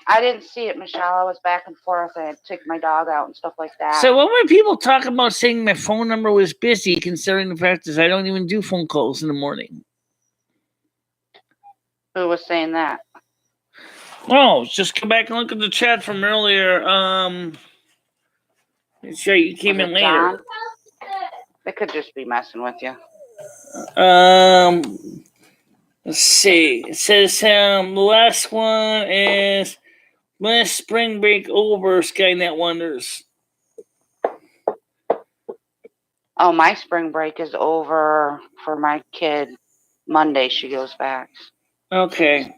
I didn't see it, Michelle. I was back and forth. I had to take my dog out and stuff like that. So what were people talking about saying my phone number was busy, considering the fact is I don't even do phone calls in the morning? Who was saying that? Oh, just come back and look at the chat from earlier. Sure, you came in later. John? They could just be messing with you. Let's see. It says the last one is when spring break over, Skynet wonders. Oh, my spring break is over for my kid. Monday she goes back. Okay.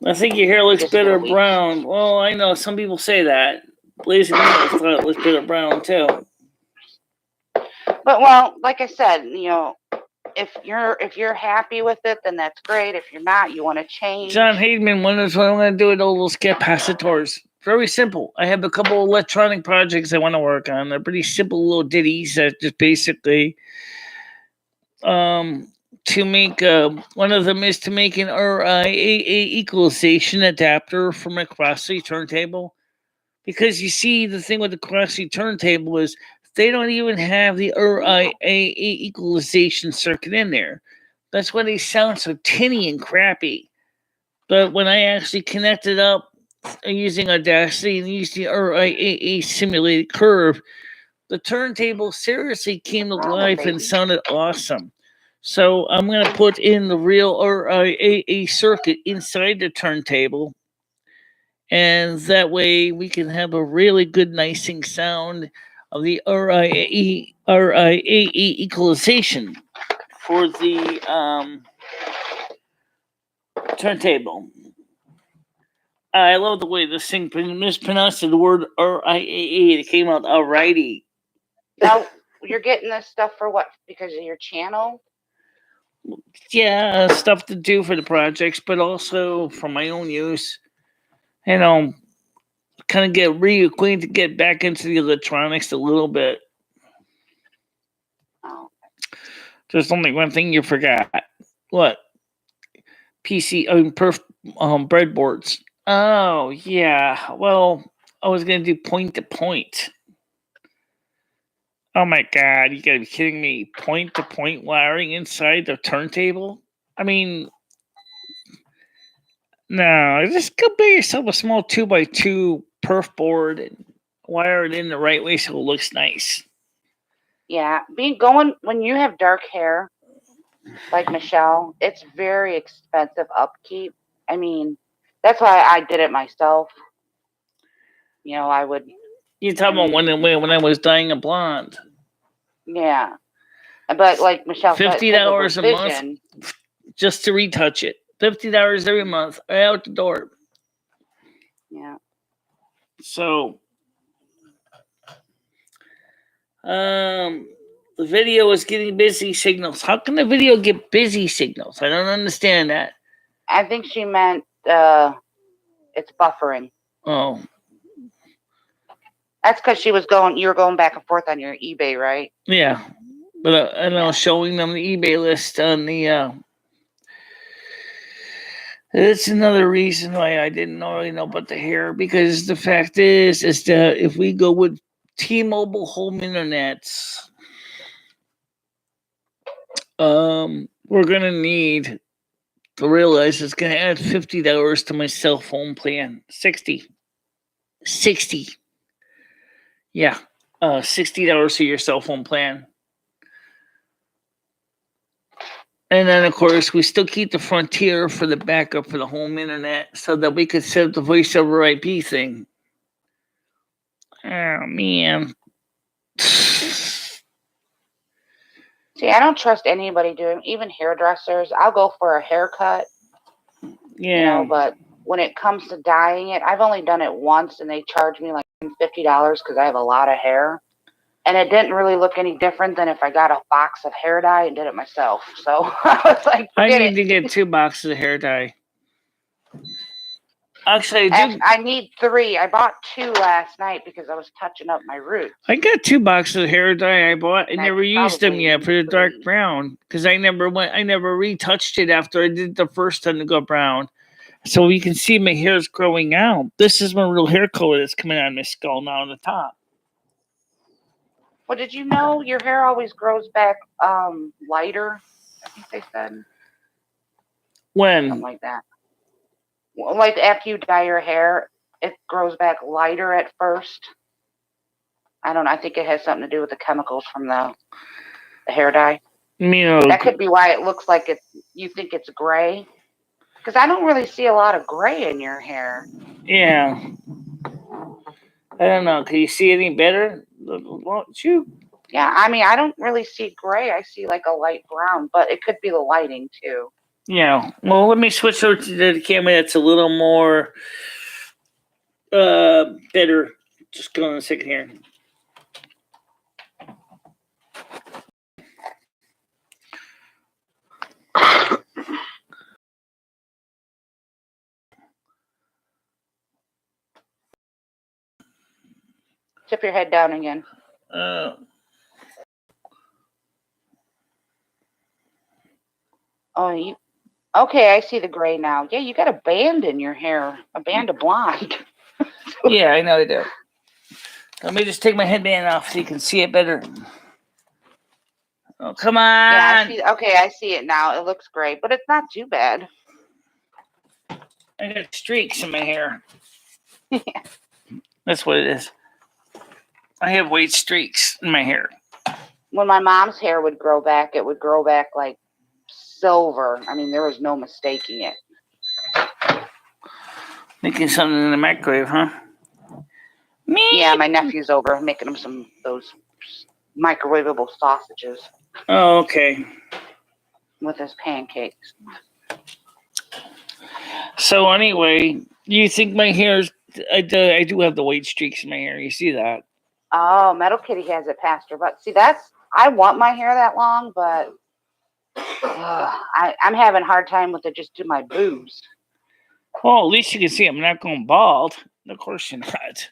I think your hair looks bitter brown. Well, I know some people say that. Blazing Needles thought it was bitter brown too. But well, like I said, if you're happy with it, then that's great. If you're not, you want to change. John Hayden wonders what I'm going to do with all those capacitors. Very simple. I have a couple of electronic projects I want to work on. They're pretty simple little ditties that just basically to make one of them is to make an RIAA equalization adapter for my cross-C turntable. Because you see, the thing with the cross-C turntable is they don't even have the RIAA equalization circuit in there. That's why they sound so tinny and crappy. But when I actually connected up using Audacity and used the RIAA simulated curve, the turntable seriously came to life and sounded awesome. So I'm going to put in the real RIAA circuit inside the turntable. And that way we can have a really good nicing sound of the RIAA equalization for the turntable. I love the way this thing mispronounced the word RIAA. It came out alrighty. Now, you're getting this stuff for what? Because of your channel? Yeah, stuff to do for the projects, but also for my own use. Kind of get reacquainted, get back into the electronics a little bit. Oh. There's only one thing you forgot. What? breadboards. Oh, yeah. Well, I was going to do point-to-point. Oh, my God. You got to be kidding me. Point-to-point wiring inside the turntable? I mean, no. Just go buy yourself a small 2x2 perf board and wire it in the right way so it looks nice. Yeah. When you have dark hair, like Michelle, it's very expensive upkeep. I mean, that's why I did it myself. I would. You're talking about when I was dyeing a blonde. Yeah. But like Michelle said, $50 a month just to retouch it. $50 every month, right out the door. Yeah. So, the video is getting busy signals. How can the video get busy signals? I don't understand that. I think she meant it's buffering. Oh. That's because you were going back and forth on your eBay, right? Yeah. But I was showing them the eBay list on the That's another reason why I didn't really know about the hair, because the fact is that if we go with T-Mobile home internets, we're gonna need to realize it's gonna add $50 to my cell phone plan. 60. Yeah. $60 to your cell phone plan. And then, of course, we still keep the Frontier for the backup for the home internet so that we could set up the voice over IP thing. Oh, man. See, I don't trust anybody doing, even hairdressers. I'll go for a haircut, Yeah. but when it comes to dyeing it, I've only done it once, and they charged me like $50 because I have a lot of hair. And it didn't really look any different than if I got a box of hair dye and did it myself. So I was like, I forget need to it. get 2 boxes of hair dye. Actually, I need 3. I bought 2 last night because I was touching up my roots. I got 2 boxes of hair dye I bought. I And I never used them yet for the need dark 3. brown because I never retouched it after I did the first time to go brown. So you can see my hair's growing out. This is my real hair color that's coming out of my skull now on the top. Well, did you know your hair always grows back lighter? I think they said. When? Something like that. Well, like after you dye your hair, it grows back lighter at first. I don't know. I think it has something to do with the chemicals from the hair dye. That could be why it looks like you think it's gray. Because I don't really see a lot of gray in your hair. Yeah. I don't know. Can you see any better? Won't you? Yeah, I mean, I don't really see gray. I see like a light brown, but it could be the lighting too. Yeah. Well, let me switch over to the camera that's a little more better. Just go on a second here. Tip your head down again. Okay, I see the gray now. Yeah, you got a band in your hair, a band of blonde. Yeah, I know I do. Let me just take my headband off so you can see it better. Oh, come on. Yeah, I see it now. It looks great, but it's not too bad. I got streaks in my hair. That's what it is. I have white streaks in my hair. When my mom's hair would grow back, it would grow back like silver. I mean, there was no mistaking it. Making something in the microwave, huh? Me? Yeah, my nephew's over making him those microwavable sausages. Oh, okay. With his pancakes. So anyway, you think my hair's... I do have the white streaks in my hair. You see that? Oh, Metal Kitty has it past her. But see, I want my hair that long, but I'm having a hard time with it just to my boobs. Well, at least you can see I'm not going bald. Of course you're not.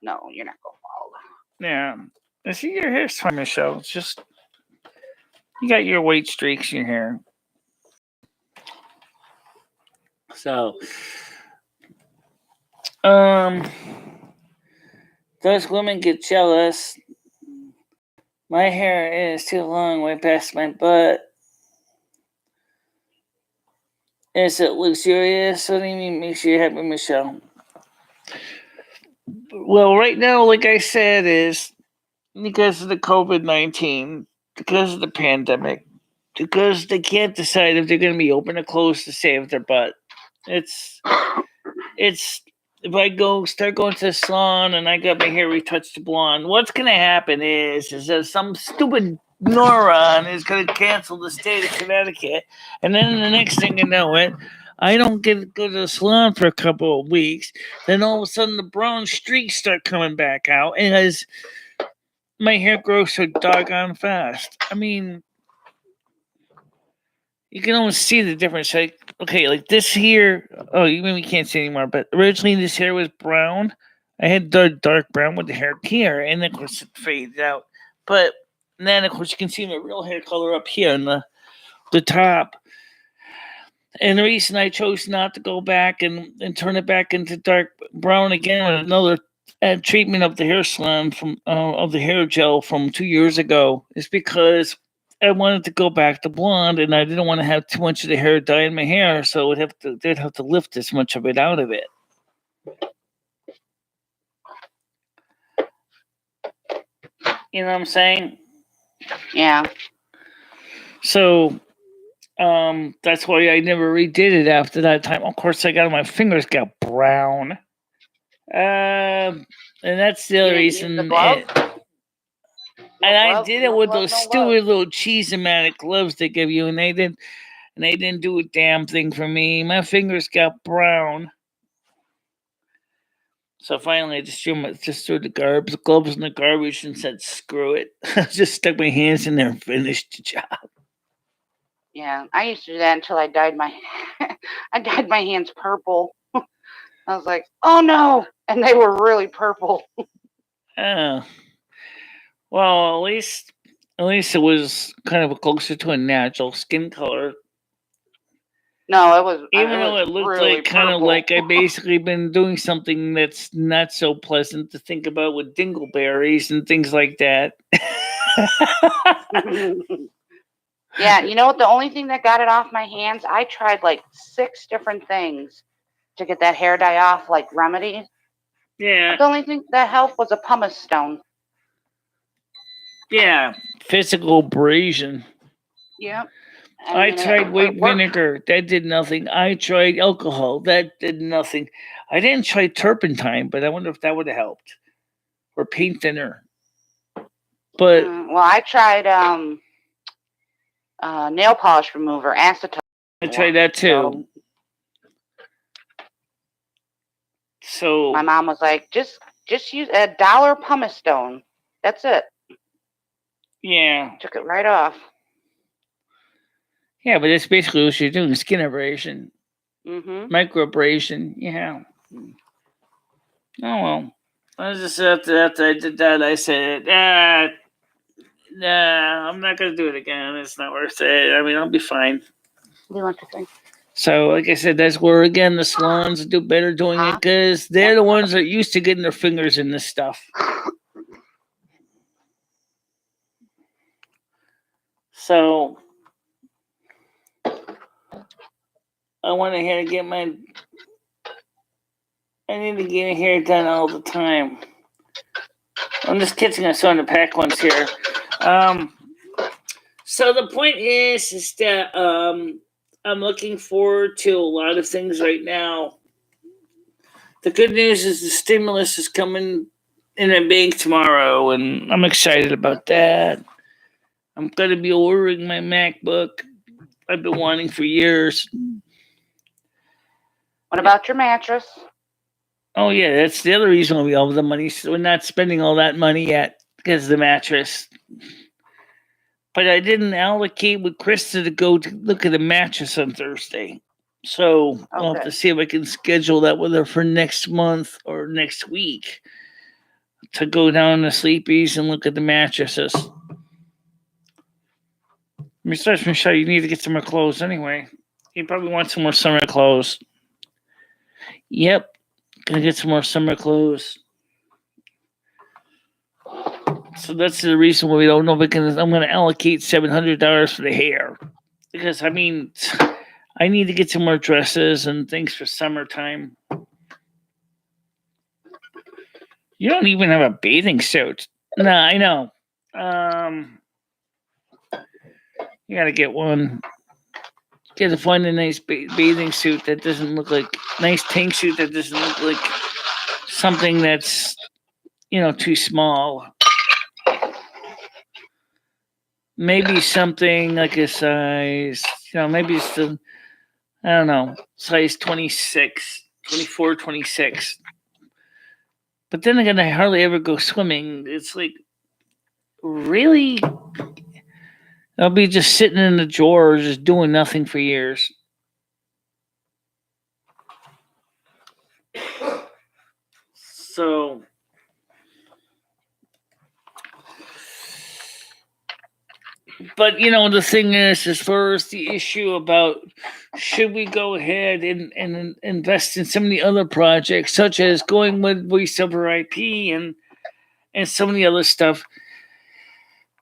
No, you're not going bald. Yeah. I see your hair's fine, Michelle. It's just... You got your white streaks in your hair. So... Those women get jealous. My hair is too long, way past my butt. Is it luxurious? What do you mean makes you happy, Michelle? Well, right now, like I said, is because of the COVID-19, because of the pandemic, because they can't decide if they're going to be open or closed to save their butt. It's if I start going to the salon and I got my hair retouched to blonde, what's going to happen is that some stupid neuron is going to cancel the state of Connecticut, and then the next thing you know it, I don't get to go to the salon for a couple of weeks. Then all of a sudden the brown streaks start coming back out, and as my hair grows so doggone fast. I mean, you can almost see the difference. Like, okay, like this here. Oh, you maybe can't see anymore. But originally, this hair was brown. I had dark brown with the hair here, and then of course it faded out. But then, of course, you can see my real hair color up here in the top. And the reason I chose not to go back and turn it back into dark brown again with another treatment of the hair salon of the hair gel from 2 years ago is because I wanted to go back to blonde, and I didn't want to have too much of the hair dye in my hair, so they'd have to lift this much of it out of it. You know what I'm saying? Yeah. So that's why I never redid it after that time. Of course, my fingers got brown. And that's the other reason. And I did it with those stupid little cheese-o-matic gloves they give you, and they didn't do a damn thing for me. My fingers got brown. So finally, I just threw the gloves in the garbage and said, "Screw it." I just stuck my hands in there and finished the job. Yeah, I used to do that until I dyed my hands purple. I was like, "Oh no!" And they were really purple. Oh, well, at least it was kind of closer to a natural skin color. No, it was. Even though it looked really like kind of purple. like I basically been doing something that's not so pleasant to think about with dingleberries and things like that. Yeah, you know what? The only thing that got it off my hands, I tried like 6 different things to get that hair dye off, like remedies. Yeah. But the only thing that helped was a pumice stone. Yeah, physical abrasion. Yep. I tried white vinegar. That did nothing. I tried alcohol. That did nothing. I didn't try turpentine, but I wonder if that would have helped. Or paint thinner. But well, I tried nail polish remover, acetone. I tried that too. So my mom was like, just use $1 pumice stone. That's it. Yeah. Took it right off. Yeah, but that's basically what you're doing, skin abrasion. Mm-hmm. Microabrasion, yeah. Oh, well. I just after I did that, I said, nah, I'm not going to do it again. It's not worth it. I mean, I'll be fine. Do you want to think? So, like I said, that's where, again, the salons do better doing it because they're the ones that are used to getting their fingers in this stuff. So, I went ahead and get my... I need to get my hair done all the time. I'm just kidding. I'm starting to pack ones here. So the point is that I'm looking forward to a lot of things right now. The good news is the stimulus is coming in a bank tomorrow, and I'm excited about that. I'm going to be ordering my MacBook. I've been wanting for years. What about your mattress? Oh, yeah, that's the other reason why we have the money. So we're not spending all that money yet because of the mattress. But I didn't allocate with Krista to go to look at a mattress on Thursday. So I'll have to see if I can schedule that with her for next month or next week to go down to Sleepy's and look at the mattresses. Besides, Michelle, you need to get some more clothes anyway. You probably want some more summer clothes. Yep. Gonna get some more summer clothes. So that's the reason why we don't know, because I'm going to allocate $700 for the hair. Because, I mean, I need to get some more dresses and things for summertime. You don't even have a bathing suit. Nah, I know. You got to get one. You got to find a nice bathing suit that doesn't look like... Nice tank suit that doesn't look like something that's, too small. Maybe something like a size, maybe it's the, I don't know, size 26, 24, 26. But then again, I hardly ever go swimming. It's like, really? I'll be just sitting in the drawer, just doing nothing for years. So... But the thing is, as far as the issue about should we go ahead and invest in some of the other projects, such as going with voice over IP and some of the other stuff,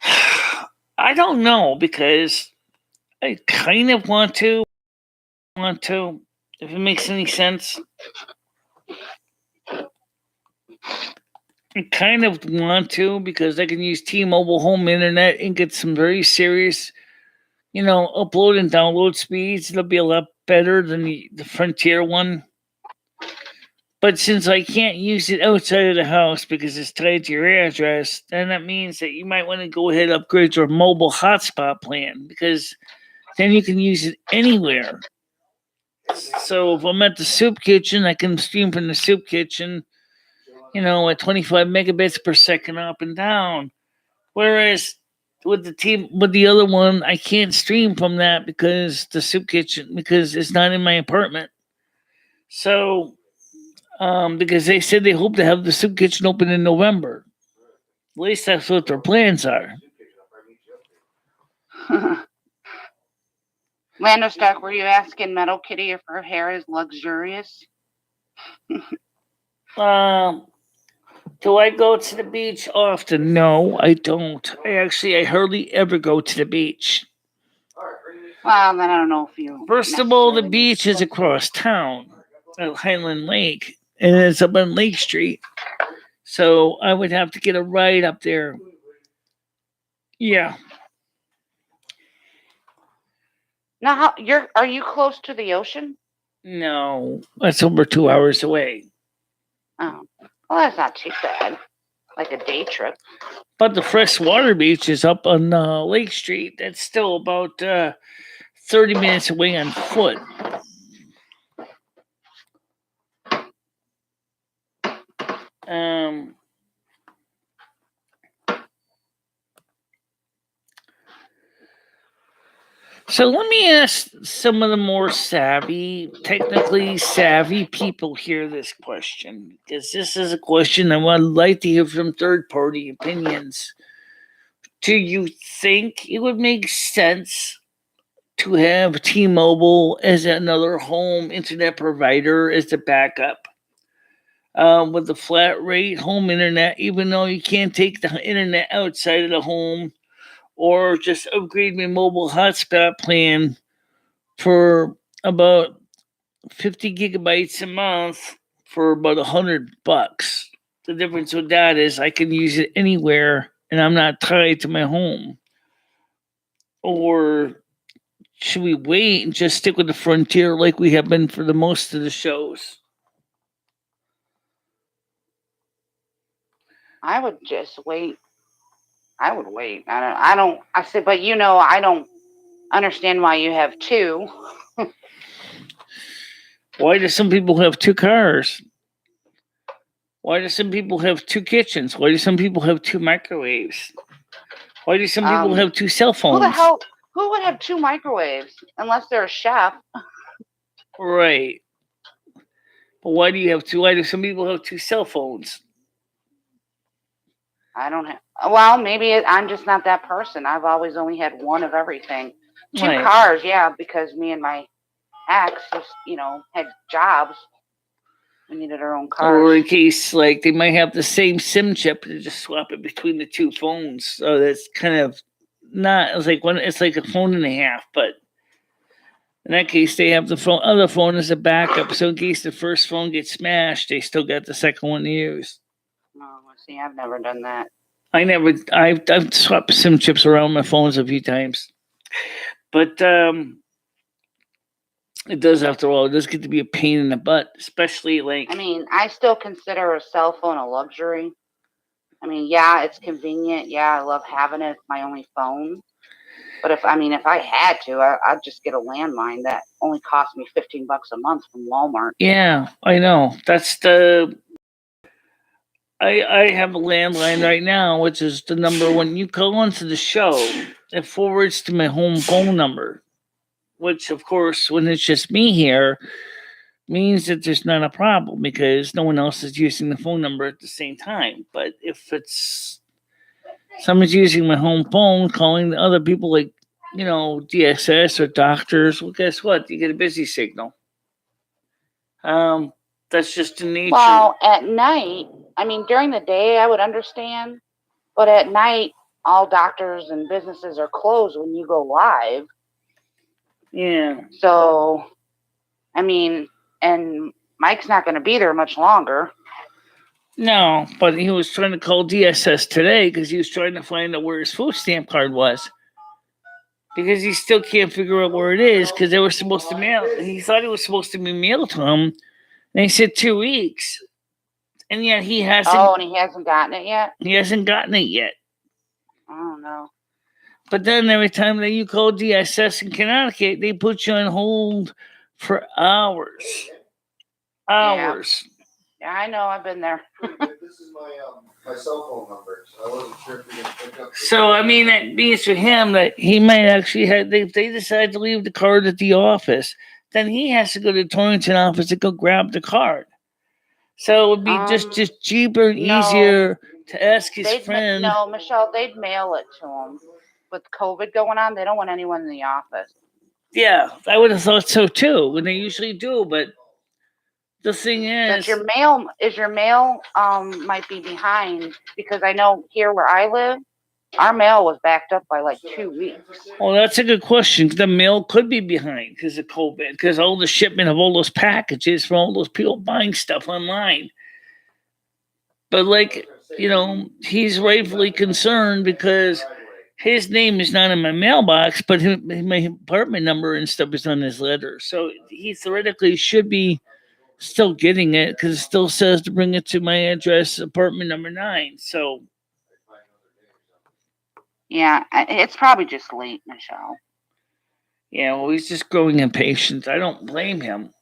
I don't know, because I kind of want to, if it makes any sense. I kind of want to, because I can use T-Mobile home internet and get some very serious, upload and download speeds. It'll be a lot better than the Frontier one. But since I can't use it outside of the house because it's tied to your address, then that means that you might want to go ahead and upgrade your mobile hotspot plan, because then you can use it anywhere. So if I'm at the soup kitchen, I can stream from the soup kitchen, at 25 megabits per second up and down. Whereas with the other one, I can't stream from that because it's not in my apartment. So, because they said they hope to have the soup kitchen open in November. At least that's what their plans are. Lando Stark, were you asking Metal Kitty if her hair is luxurious? Do I go to the beach often? No, I don't. I hardly ever go to the beach. Well, then I don't know if you. First of all, the beach is across town at Highland Lake, and it's up on Lake Street. So I would have to get a ride up there. Yeah. Now, are you close to the ocean? No, that's over 2 hours away. Oh, well, that's not too bad. Like a day trip. But the freshwater beach is up on Lake Street. That's still about 30 minutes away on foot. So let me ask some of the more technically savvy people here this question, because this is a question I would like to hear from third-party opinions. Do you think it would make sense to have T-Mobile as another home internet provider as the backup? With the flat rate home internet, even though you can't take the internet outside of the home, or just upgrade my mobile hotspot plan for about 50 gigabytes a month for about $100. The difference with that is I can use it anywhere and I'm not tied to my home. Or should we wait and just stick with the Frontier like we have been for the most of the shows? I would just wait. I would wait. I don't. I said, but I don't understand why you have two. Why do some people have two cars? Why do some people have two kitchens? Why do some people have two microwaves? Why do some people have two cell phones? Who would have two microwaves unless they're a chef? Right. But why do some people have two cell phones? I don't have. Well, maybe I'm just not that person. I've always only had one of everything. Two cars, yeah, because me and my ex just, had jobs. We needed our own cars. Or in case, like, they might have the same SIM chip and just swap it between the two phones. So that's kind of not, it's like a phone and a half, but in that case, they have the other phone as a backup. So in case the first phone gets smashed, they still got the second one to use. Oh, see, I've never done that. I've swapped SIM chips around my phones a few times. But it does, after all, it does get to be a pain in the butt, especially I still consider a cell phone a luxury. Yeah, it's convenient. Yeah, I love having it. It's my only phone. But if I had to, I'd just get a landline that only cost me $15 a month from Walmart. Yeah, I know. That's I have a landline right now, which is the number when you call into the show, it forwards to my home phone number, which, of course, when it's just me here, means that there's not a problem because no one else is using the phone number at the same time. But if it's Someone's using my home phone, calling other people like, DSS or doctors. Well, guess what? You get a busy signal. That's just the nature. Well, at night, I mean, during the day, I would understand, but at night, all doctors and businesses are closed when you go live. Yeah. So, I mean, and Mike's not going to be there much longer. No, but he was trying to call DSS today because he was trying to find out where his food stamp card was. Because he still can't figure out where it is because they were supposed to mail. He thought it was supposed to be mailed to him. And they said 2 weeks. And yet he hasn't. Oh, and he hasn't gotten it yet? He hasn't gotten it yet. Oh, no. But then every time that you call DSS in Connecticut, they put you on hold for hours. Hours. Yeah, I know. I've been there. This is my cell phone number, so I wasn't sure if you're going to pick up. So, I mean, that means for him that he might actually have, if they decide to leave the card at the office, then he has to go to the Torrington office to go grab the card. So it would be just cheaper and easier to ask his friend. No, Michelle, they'd mail it to him. With COVID going on, they don't want anyone in the office. Yeah, I would have thought so too, and they usually do, but the thing is, your mail might be behind, because I know here where I live, our mail was backed up by like 2 weeks. Well, that's a good question. The mail could be behind because of COVID, because all the shipment of all those packages from all those people buying stuff online. But he's rightfully concerned because his name is not in my mailbox, but my apartment number and stuff is on his letter. So he theoretically should be still getting it because it still says to bring it to my address, apartment number 9. So yeah, it's probably just late, Michelle. Yeah, well, he's just growing impatient. I don't blame him.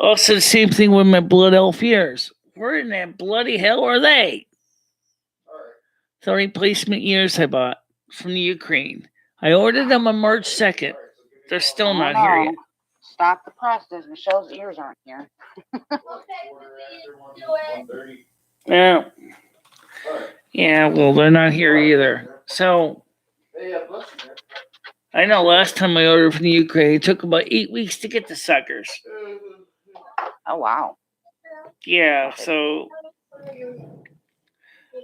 Also, the same thing with my blood elf ears. Where in that bloody hell are they? The replacement ears I bought from the Ukraine. I ordered them on March 2nd. They're still not here yet. Stop the process. Michelle's ears aren't here. Yeah. Yeah, well, they're not here either. So, I know last time I ordered from the Ukraine, it took about 8 weeks to get the suckers. Oh, wow. Yeah, so...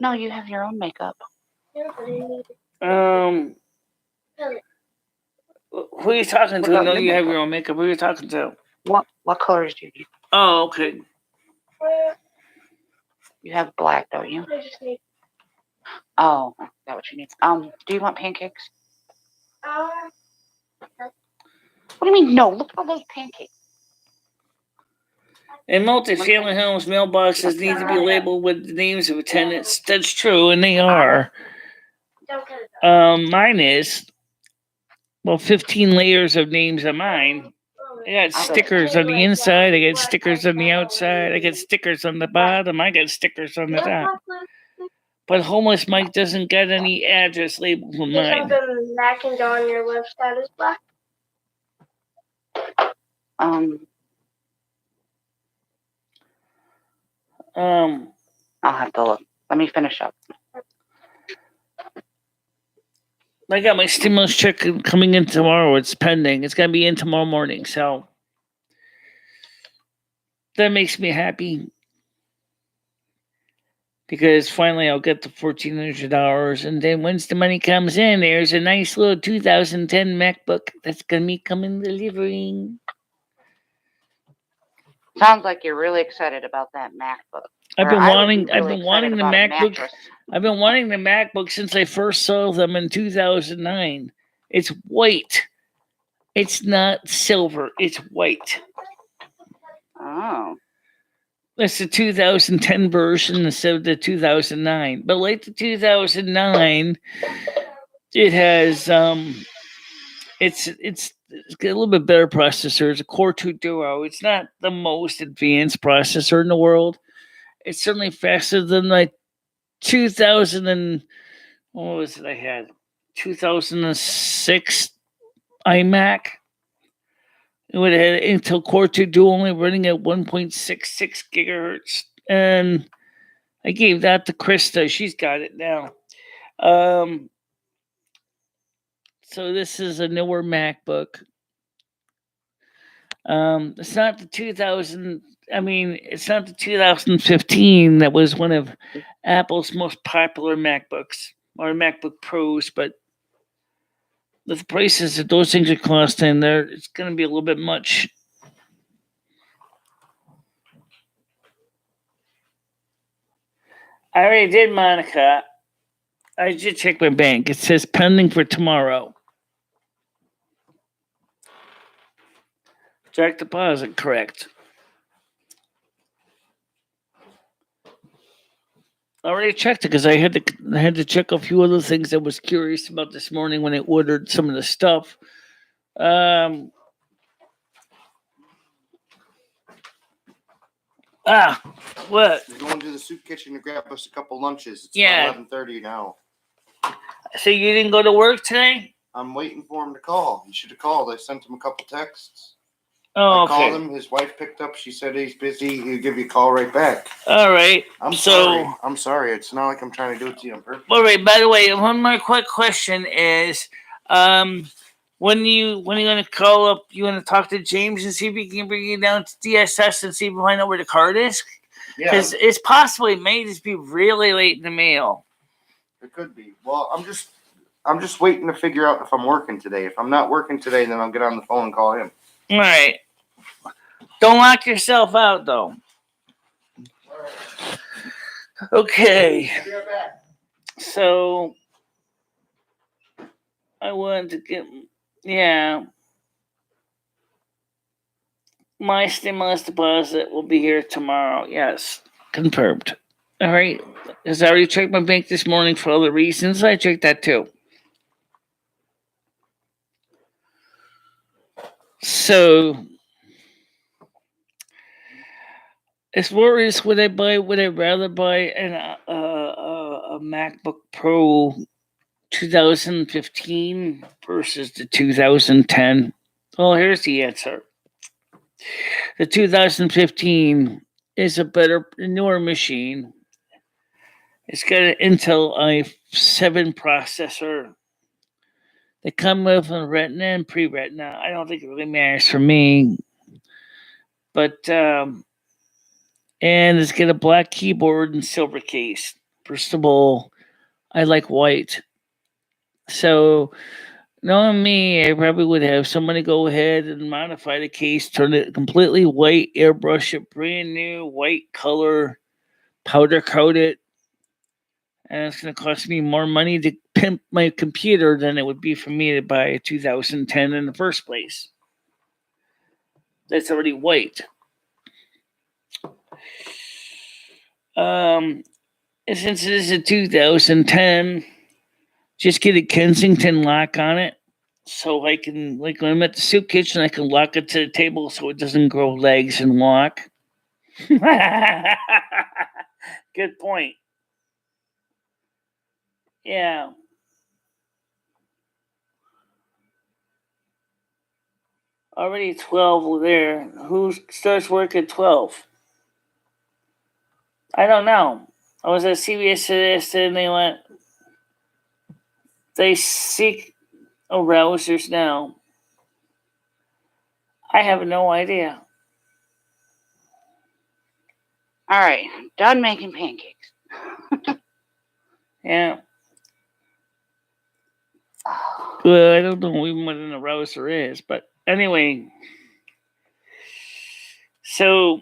No, you have your own makeup. Who are you talking to? No, you have your own makeup. Who are you talking to? What colors do you need? Oh, okay. You have black, don't you? Oh, is that what you need? Do you want pancakes? What do you mean, no? Look at all those pancakes. In multi-family homes, mailboxes need to be labeled with the names of tenants. That's true, and they are. Mine is. Well, 15 layers of names on mine. I got stickers on the inside. I got stickers on the outside. I got stickers on the bottom. I got stickers on the top. But Homeless Mike doesn't get any address labeled on mine. Something knocking on your left side is black. I'll have to look. Let me finish up. I got my stimulus check coming in tomorrow. It's pending. It's going to be in tomorrow morning. So that makes me happy. Because finally I'll get the $1,400. And then once the money comes in, there's a nice little 2010 MacBook that's going to be coming delivering. Sounds like you're really excited about that MacBook. I've been wanting the MacBook. I've been wanting the MacBook since I first saw them in 2009. It's white. It's not silver. It's white. Oh. It's the 2010 version instead of the 2009. But like the 2009, it has it's got a little bit better processor. It's a Core 2 Duo. It's not the most advanced processor in the world. It's certainly faster than like 2000 and what was it I had? 2006 iMac. It would have had Intel Core 2 Duo only running at 1.66 gigahertz. And I gave that to Krista. She's got it now. So this is a newer MacBook. It's not the 2000. I mean, it's not the 2015 that was one of Apple's most popular MacBooks or MacBook Pros, but with the prices that those things are costing, there it's going to be a little bit much. I already did, Monica. I did check my bank. It says pending for tomorrow. Direct deposit, correct. I already checked it because I had to check a few other things I was curious about this morning when I ordered some of the stuff. What? We're going to the soup kitchen to grab us a couple lunches. It's 11:30 now. So you didn't go to work today? I'm waiting for him to call. He should have called. I sent him a couple texts. Oh, I called him. His wife picked up. She said he's busy. He'll give you a call right back. All right. I'm sorry. It's not like I'm trying to do it to you on purpose. All right. By the way, one more quick question is, when you gonna call up? You want to talk to James and see if he can bring you down to DSS and see if we find out where the card is? Yeah. Because it's possible it may just be really late in the mail. It could be. Well, I'm just waiting to figure out if I'm working today. If I'm not working today, then I'll get on the phone and call him. All right. Don't lock yourself out, though. All right. Okay. I'll be right back. So I wanted to get, my stimulus deposit will be here tomorrow. Yes, confirmed. All right. Because I already checked my bank this morning for other reasons. I checked that too. So, as far as would I rather buy a MacBook Pro 2015 versus the 2010? Well, here's the answer. The 2015 is a newer machine. It's got an Intel i7 processor. They come with a Retina and pre-Retina. I don't think it really matters for me. But, and it's got a black keyboard and silver case. First of all, I like white. So, knowing me, I probably would have somebody go ahead and modify the case, turn it completely white, airbrush it, brand new white color, powder coat it. And it's going to cost me more money to pimp my computer than it would be for me to buy a 2010 in the first place. That's already white. Since it is a 2010, just get a Kensington lock on it. So I can, like when I'm at the soup kitchen, I can lock it to the table so it doesn't grow legs and walk. Good point. Yeah. Already 12 there. Who starts work at 12? I don't know. I was at CBS today and they seek arousers now. I have no idea. All right, I'm done making pancakes. Yeah. Well, I don't know even what an arouser is, but anyway. So,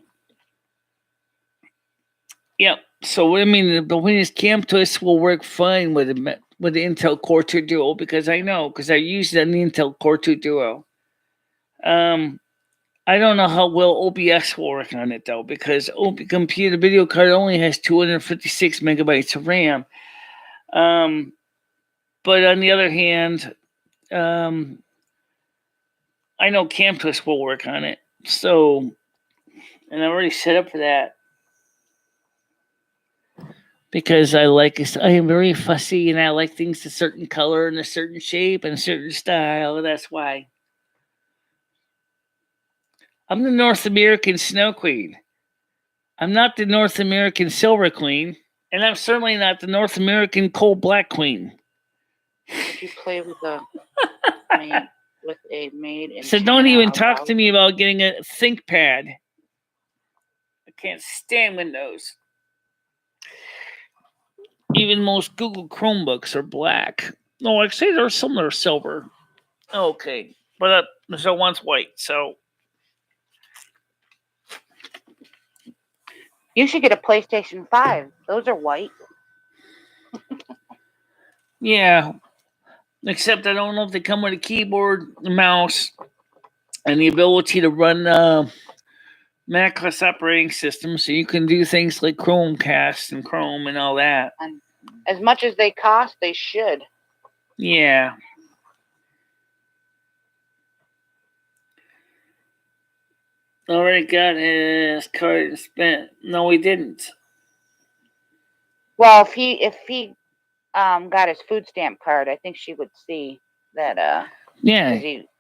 yeah. So what I mean, the Windows Cam Twist will work fine with the Intel Core 2 Duo because I used it on the Intel Core 2 Duo. I don't know how well OBS will work on it though, because computer video card only has 256 megabytes of RAM. But on the other hand, I know CamTwist will work on it. So, and I'm already set up for that. Because I am very fussy and I like things a certain color and a certain shape and a certain style. That's why. I'm the North American Snow Queen. I'm not the North American Silver Queen. And I'm certainly not the North American coal black queen. If you play with a maid in So China, don't even talk to me about getting a ThinkPad. I can't stand Windows. Even most Google Chromebooks are black. No, actually, there's some that are silver. Okay, but so one's white. So you should get a PlayStation 5. Those are white. yeah, except I don't know if they come with a keyboard, mouse, and the ability to run macOS operating system, so you can do things like Chromecast and Chrome and all that. And as much as they cost, they should. Yeah. Already got his card spent. No, he didn't. Well, if he got his food stamp card, I think she would see that. Yeah,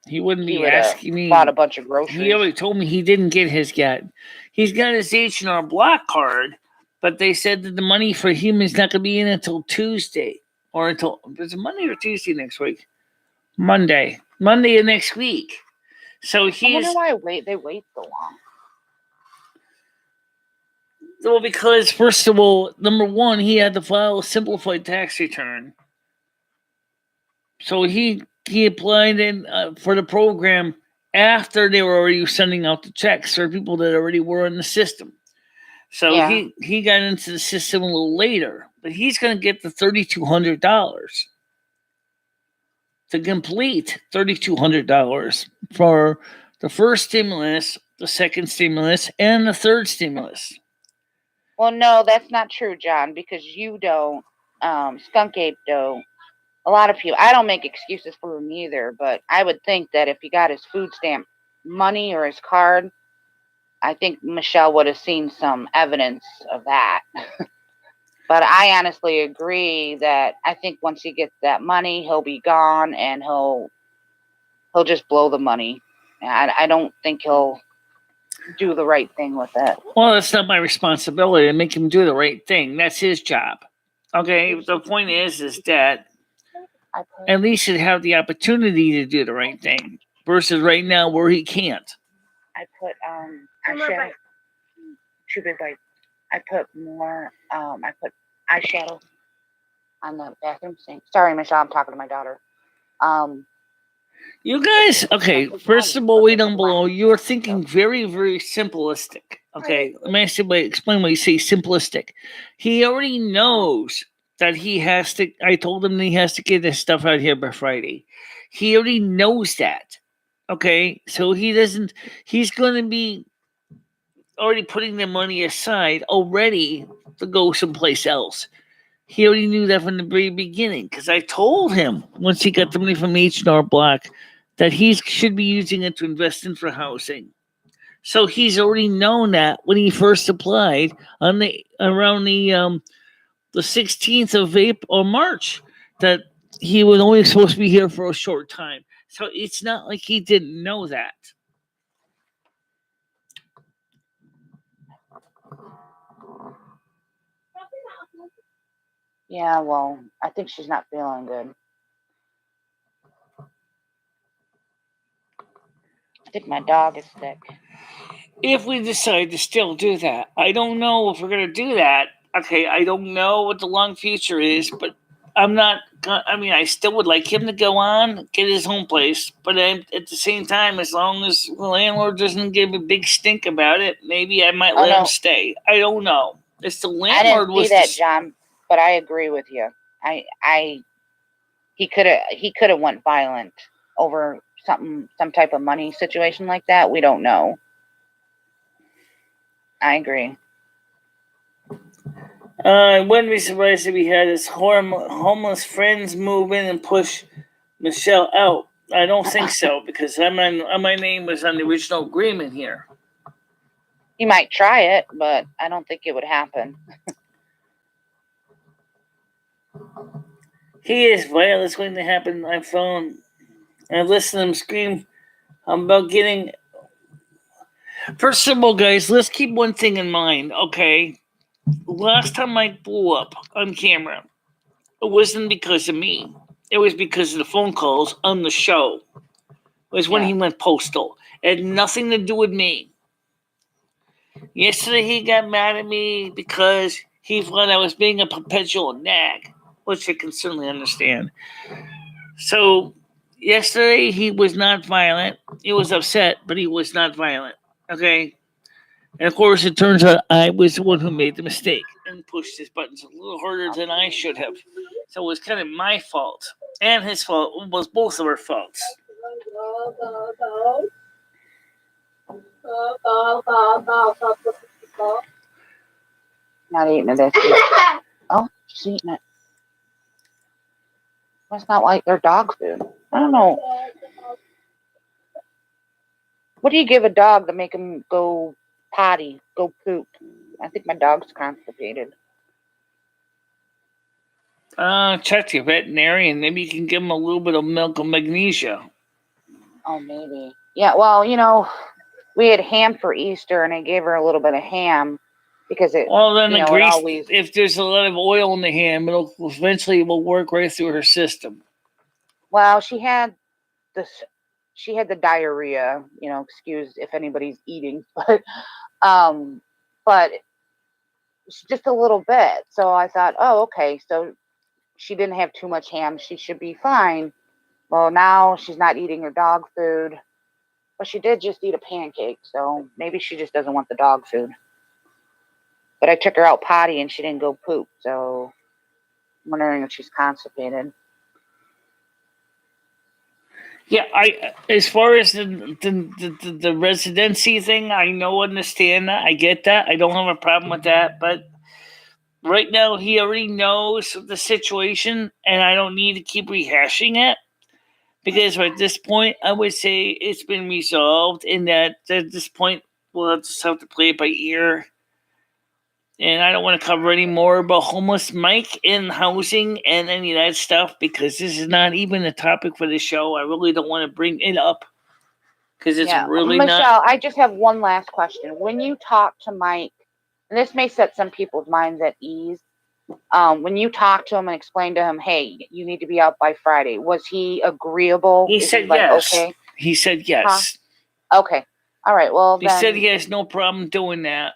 he wouldn't be asking me. Bought a bunch of groceries. He already told me he didn't get his yet. He's got his H&R Block card, but they said that the money for him is not going to be in until Tuesday, or until is it Monday or Tuesday next week? Monday of next week. So he's. I wonder why they wait so long. Well, because first of all, number one, he had to file a simplified tax return. So he applied in for the program after they were already sending out the checks for people that already were in the system. So Yeah. he got into the system a little later, but he's going to get the $3,200 to complete $3,200 for the first stimulus, the second stimulus, and the third stimulus. Well, no, that's not true, John, because you don't. Skunk Ape don't. A lot of people. I don't make excuses for him either, but I would think that if he got his food stamp money or his card, I think Michelle would have seen some evidence of that. But I honestly agree that I think once he gets that money, he'll be gone and he'll just blow the money. I don't think he'll do the right thing with it. Well, it's not my responsibility to make him do the right thing. That's his job. Okay, the point is that at least he'd have the opportunity to do the right thing versus right now where he can't. I put eyeshadow. Too big bite. I put more. I put eyeshadow on the bathroom sink. Sorry, Michelle. I'm talking to my daughter. You guys, okay, first of all, way down below, you're thinking very, very simplistic. Okay, let me explain why you say simplistic. He already knows that he has to, I told him that he has to get this stuff out here by Friday. He already knows that. Okay, so he's going to be already putting the money aside already to go someplace else. He already knew that from the very beginning because I told him once he got the money from H&R Block that he should be using it to invest in for housing. So he's already known that when he first applied on around the 16th of April or March that he was only supposed to be here for a short time. So it's not like he didn't know that. Yeah, well, I think she's not feeling good. I think my dog is sick. If we decide to still do that, I don't know if we're going to do that. Okay, I don't know what the long future is, but I'm not. I mean, I still would like him to go on, get his home place, but at the same time, as long as the landlord doesn't give a big stink about it, maybe I might let him stay. I don't know. It's the landlord. I didn't see that, John, but I agree with you. He could have went violent over some type of money situation like that. We don't know. I agree. I wouldn't be surprised if he had his homeless friends move in and push Michelle out. I don't think so because my name was on the original agreement here. He might try it, but I don't think it would happen. He is violent. It's going to happen on my phone. I listen to him scream about getting. First of all, guys, let's keep one thing in mind, okay? last time I blew up on camera, it wasn't because of me. It was because of the phone calls on the show. It was when he went postal. It had nothing to do with me. Yesterday he got mad at me because he thought I was being a perpetual nag, which I can certainly understand. So yesterday he was not violent. He was upset, but he was not violent. Okay? And of course, it turns out I was the one who made the mistake and pushed his buttons a little harder than I should have. So it was kind of my fault and his fault. It was both of our faults. Not eating it. Oh, she's eating it. That's not like their dog food. I don't know. What do you give a dog to make him go potty, go poop? I think my dog's constipated. Check your veterinarian. Maybe you can give him a little bit of milk of magnesia. Oh, maybe. Yeah, well, we had ham for Easter, and I gave her a little bit of ham because it. Well, then the grease. Always, if there's a lot of oil in the ham, it'll eventually work right through her system. Well, she had the diarrhea. Excuse if anybody's eating, but just a little bit. So I thought, oh, okay. So she didn't have too much ham. She should be fine. Well, now she's not eating her dog food. But she did just eat a pancake, so maybe she just doesn't want the dog food. But I took her out potty and she didn't go poop, so I'm wondering if she's constipated. Yeah, as far as the residency thing, I understand that. I get that. I don't have a problem with that. But right now, he already knows the situation, and I don't need to keep rehashing it. Because at this point, I would say it's been resolved, and that at this point, we'll just have to play it by ear. And I don't want to cover any more about homeless Mike and housing and any of that stuff because this is not even a topic for the show. I really don't want to bring it up because it's really Michelle, not. I just have one last question. When you talk to Mike, and this may set some people's minds at ease, when you talk to him and explain to him, hey, you need to be out by Friday, was he agreeable? He said yes. Okay? He said yes. Huh? Okay. All right. Well, he said he has no problem doing that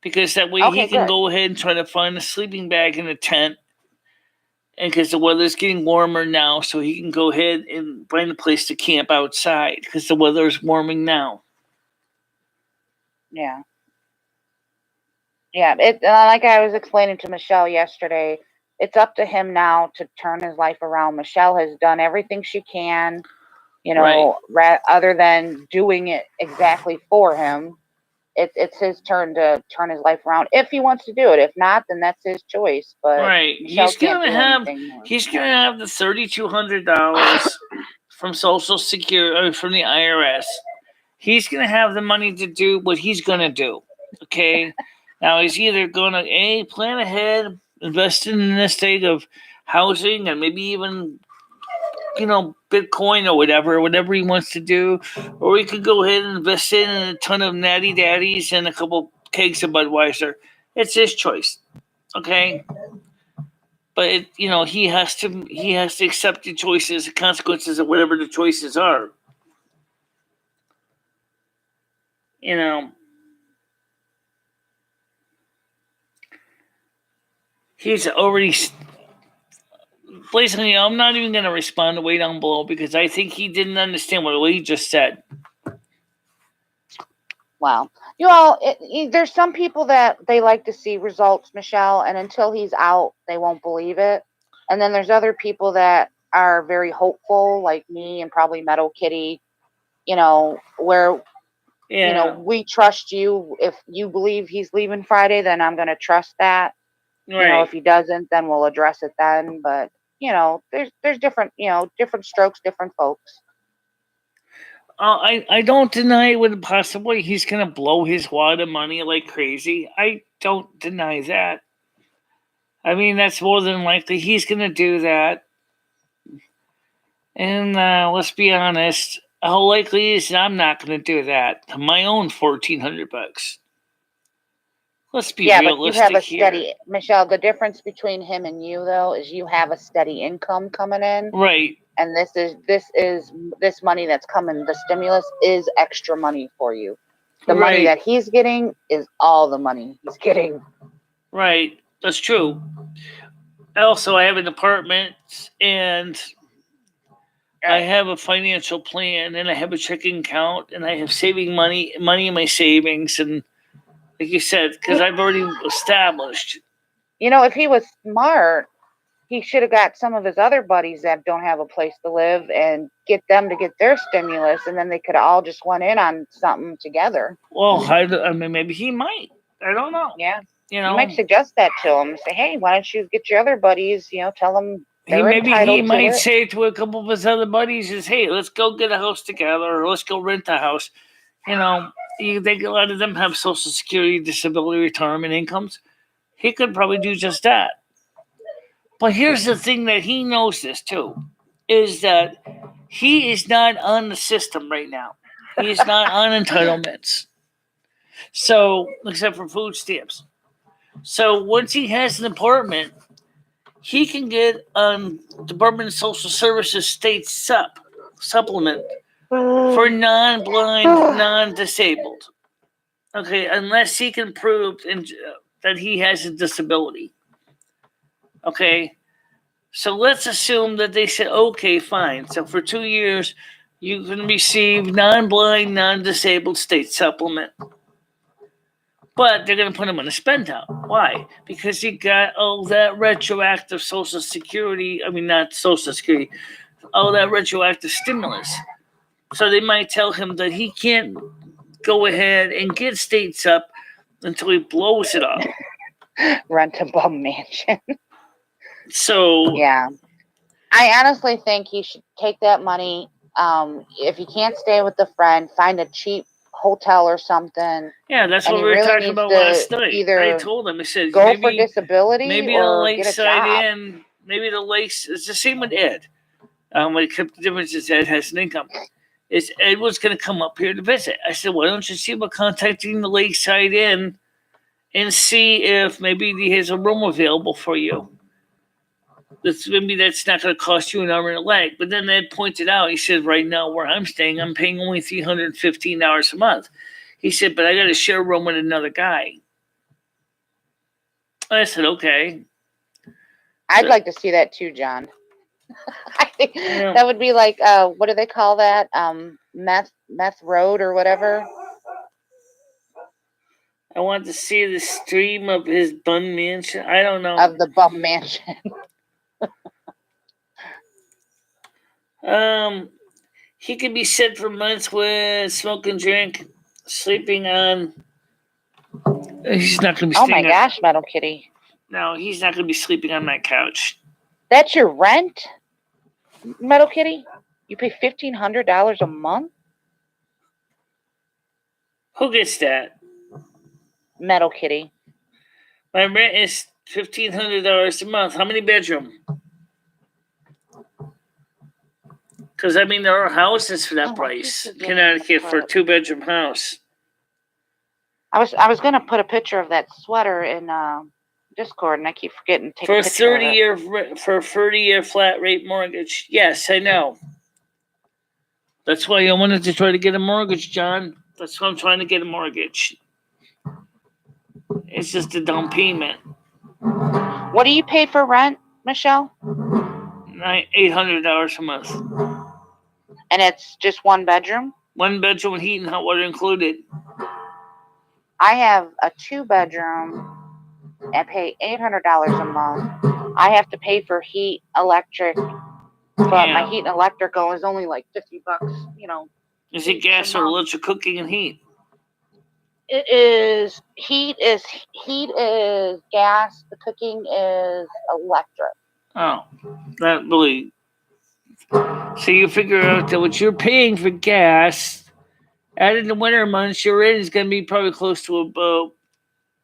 because that way he can go ahead and try to find a sleeping bag in a tent. And because the weather's getting warmer now, so he can go ahead and find a place to camp outside because the weather's warming now. Yeah. Yeah, like I was explaining to Michelle yesterday, it's up to him now to turn his life around. Michelle has done everything she can, other than doing it exactly for him. It's his turn to turn his life around if he wants to do it. If not, then that's his choice. But Michelle he's gonna have the $3,200 from Social Security from the IRS. He's gonna have the money to do what he's gonna do. Okay. Now, he's either going to, plan ahead, invest in the state of housing and maybe even, Bitcoin or whatever he wants to do. Or he could go ahead and invest in a ton of Natty Daddies and a couple kegs of Budweiser. It's his choice, okay? But, he has to accept the choices, the consequences of whatever the choices are. He's already. Basically, I'm not even going to respond to way down below because I think he didn't understand what he just said. Wow. There's some people that they like to see results, Michelle, and until he's out, they won't believe it. And then there's other people that are very hopeful, like me and probably Meadow Kitty, where we trust you. If you believe he's leaving Friday, then I'm going to trust that. Right. If he doesn't, then we'll address it then. But there's different different strokes, different folks. I don't deny with possibly he's going to blow his wad of money like crazy. I don't deny that. I mean, that's more than likely he's going to do that. And let's be honest, how likely is I'm not going to do that to my own $1,400? Let's be Yeah, but you have realistic a here. steady, Michelle, the difference between him and you though is you have a steady income coming in. Right. And this money that's coming, the stimulus is extra money for you. The money that he's getting is all the money he's getting. Right. That's true. Also, I have an apartment and I have a financial plan and I have a checking account and I have saving money in my savings. And like you said, because I've already established. You know, if he was smart, he should have got some of his other buddies that don't have a place to live and get them to get their stimulus, and then they could all just went in on something together. Well, I mean, maybe he might. I don't know. Yeah. You know, you might suggest that to him. Say, hey, why don't you get your other buddies, tell them he they're entitled to might it. say to a couple of his other buddies is, hey, let's go get a house together or let's go rent a house. You know, you think a lot of them have Social Security, disability, retirement incomes. He could probably do just that. But here's the thing that he knows this too, is that he is not on the system right now. He is not on entitlements. So, except for food stamps. So once he has an apartment, he can get Department of Social Services state supplement for non-blind, non-disabled. Okay, unless he can prove that he has a disability. Okay, so let's assume that they said, okay, fine. So for 2 years, you can receive non-blind, non-disabled state supplement. But they're going to put him on a spend out. Why? Because he got that retroactive Social Security. I mean, not Social Security. That retroactive stimulus. So they might tell him that he can't go ahead and get states up until he blows it up. Rent a bum mansion. So yeah, I honestly think he should take that money. If he can't stay with the friend, find a cheap hotel or something. Yeah, that's what we were talking about last night. I told him, I said, go for disability, maybe or the get a job. Inn, maybe the lakes. It's the same with Ed. When it comes to difference is Ed has an income. Is Ed was going to come up here to visit. I said, why don't you see about contacting the Lakeside Inn and see if maybe he has a room available for you. Maybe that's not going to cost you an arm and a leg. But then Ed pointed out, he said, right now where I'm staying, I'm paying only $315 a month. He said, but I got to share a room with another guy. I said, okay. I'd like to see that too, John. I think that would be like, what do they call that? Meth Road or whatever. I want to see the stream of his bum mansion. I don't know. Of the bum mansion. He could be set for months with smoke and drink, sleeping on. He's not going to be. Oh my gosh, Metal Kitty. No, he's not going to be sleeping on my couch. That's your rent, Metal Kitty? You pay $1,500 a month? Who gets that? Metal Kitty. My rent is $1,500 a month. How many bedroom? Because I mean, there are houses for that price. Connecticut for a 2-bedroom house. I was gonna put a picture of that sweater in Discord, and I keep forgetting to take a picture of it. For a 30-year flat rate mortgage. Yes, I know. That's why I wanted to try to get a mortgage, John. That's why I'm trying to get a mortgage. It's just a down payment. What do you pay for rent, Michelle? $800 a month. And it's just 1 bedroom? 1 bedroom with heat and hot water included. I have a 2-bedroom. I pay $800 a month. I have to pay for heat, electric, but my heat and electrical is only like $50. Is it gas or electric cooking and heat? It is heat is gas. The cooking is electric. Oh, that really. So you figure out that what you're paying for gas, added in the winter months, your rent is going to be probably close to about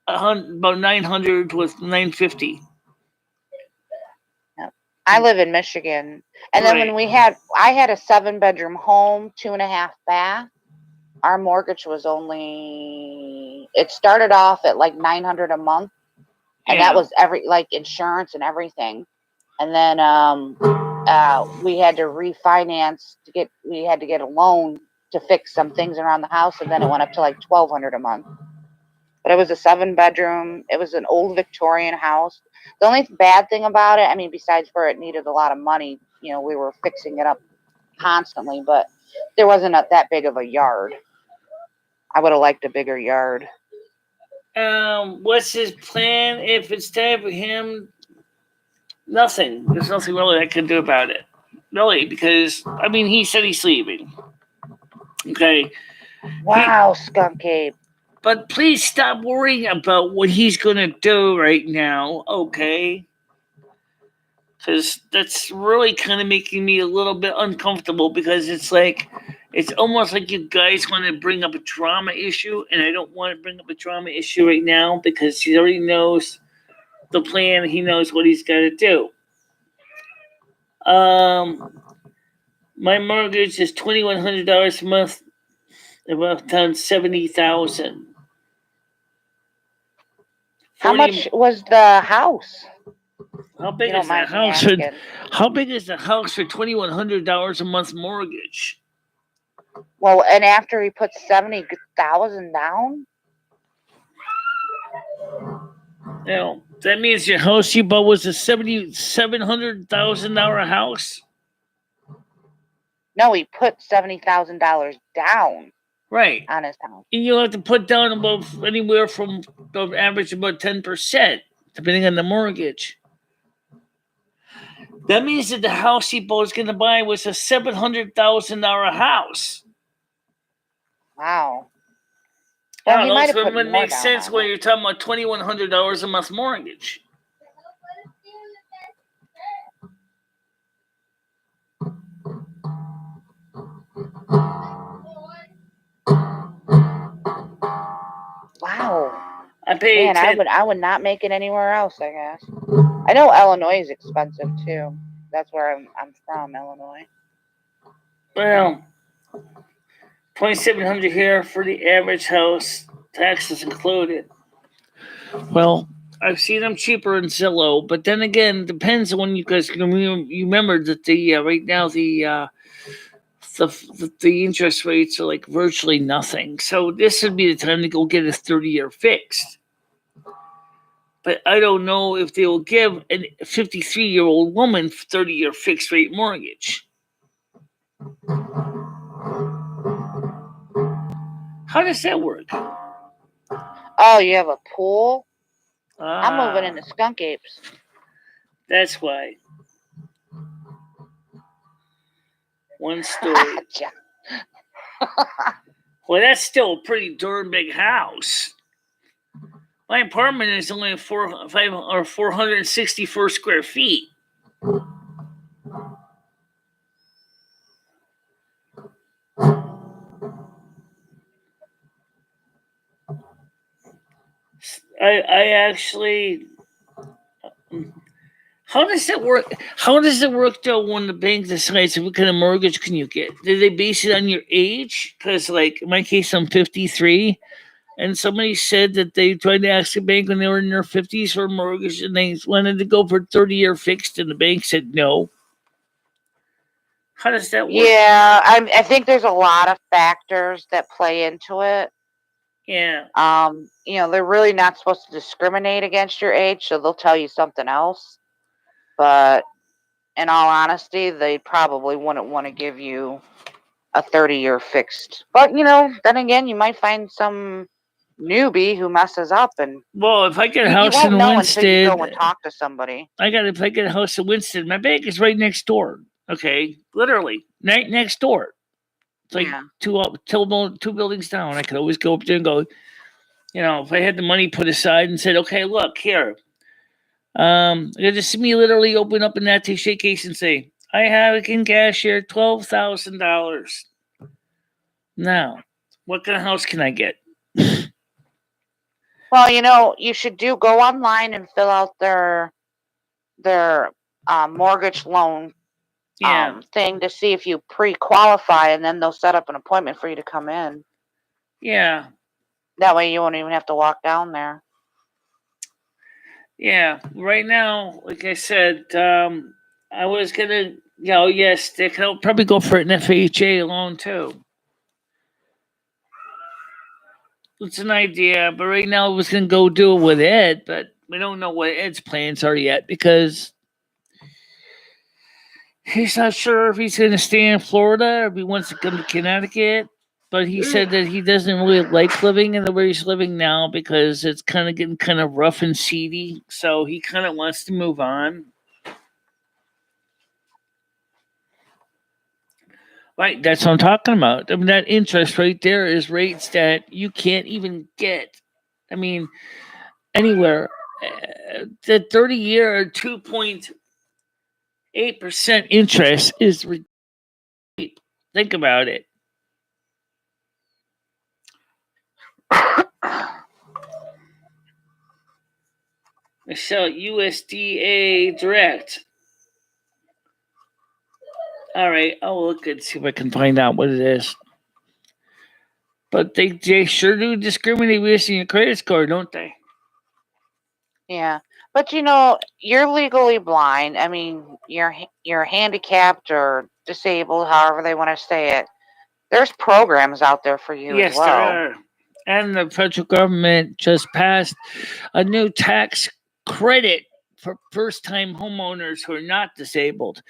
$900 with $950. I live in Michigan, and then when I had a 7-bedroom home, 2.5 bath. Our mortgage was only it started off at like $900 a month, and that was insurance and everything. And then we had to refinance we had to get a loan to fix some things around the house, and then it went up to like $1,200 a month. But it was a 7-bedroom. It was an old Victorian house. The only bad thing about it, I mean, besides where it needed a lot of money, we were fixing it up constantly, but there wasn't that big of a yard. I would have liked a bigger yard. What's his plan if it's time for him? Nothing. There's nothing really I can do about it. Really, because, I mean, he said he's leaving. Okay. Wow, Skunk Ape. But please stop worrying about what he's going to do right now, okay? Because that's really kind of making me a little bit uncomfortable, because it's almost like you guys want to bring up a trauma issue, and I don't want to bring up a trauma issue right now because he already knows the plan. He knows what he's got to do. My mortgage is $2,100 a month, about times 70,000. How much was the house? How big is the house? How big is the house for $2,100 a month mortgage? Well, and after he put 70,000 down. That means your house you bought was a $700,000 house. No, he put $70,000 down. Right. On his house. And you'll have to put down about anywhere from the average about 10%, depending on the mortgage. That means that the house he was going to buy was a $700,000 house. Wow. Well, he might have put more makes sense when you're talking about $2,100 a month mortgage. Wow. I paid. Man, I would not make it anywhere else, I guess. I know Illinois is expensive too. That's where I'm from, Illinois. Well, $2,700 here for the average house, taxes included. Well, I've seen them cheaper in Zillow, but then again, depends on when you guys can remember that the right now the interest rates are like virtually nothing. So this would be the time to go get a 30-year fixed. But I don't know if they will give a 53-year-old woman 30-year fixed rate mortgage. How does that work? Oh, you have a pool? I'm moving into Skunk Apes. That's why. One story. Well, that's still a pretty darn big house. My apartment is only 464 square feet. I actually. How does it work? How does it work though when the bank decides what kind of mortgage can you get? Do they base it on your age? Because, like in my case, I'm 53, and somebody said that they tried to ask the bank when they were in their 50s for a mortgage, and they wanted to go for 30-year fixed, and the bank said no. How does that work? Yeah, I think there's a lot of factors that play into it. Yeah. They're really not supposed to discriminate against your age, so they'll tell you something else. But in all honesty, they probably wouldn't want to give you a 30-year fixed. But, then again, you might find some newbie who messes up. And well, if I get a house in Winston, until you go and talk to somebody. If I get a house in Winston, my bank is right next door. Okay, literally right next door. It's like two buildings down. I could always go up there and go. If I had the money put aside and said, "Okay, look here," I could just see me literally open up an attaché case and say, "I have in cash here $12,000. Now, what kind of house can I get?" Well, you should go online and fill out their mortgage loan thing to see if you pre-qualify, and then they'll set up an appointment for you to come in. Yeah. That way you won't even have to walk down there. Yeah, right now, like I said, I was gonna, yes, they could probably go for an FHA loan too. It's an idea, but right now I was gonna go do it with Ed, but we don't know what Ed's plans are yet because he's not sure if he's gonna stay in Florida or if he wants to come to Connecticut. But he said that he doesn't really like living in the where he's living now because it's kind of getting kind of rough and seedy. So he kind of wants to move on. Right, that's what I'm talking about. I mean, that interest right there is rates that you can't even get. I mean, anywhere. The 30-year 2.8% interest is ridiculous. Think about it. Michelle, USDA Direct. All right, I'll look and see if I can find out what it is. But they sure do discriminate based on your credit score, don't they? Yeah, but you're legally blind. I mean, you're handicapped or disabled, however they want to say it. There's programs out there for you as Yes, well. there are. And the federal government just passed a new tax credit for first-time homeowners who are not disabled.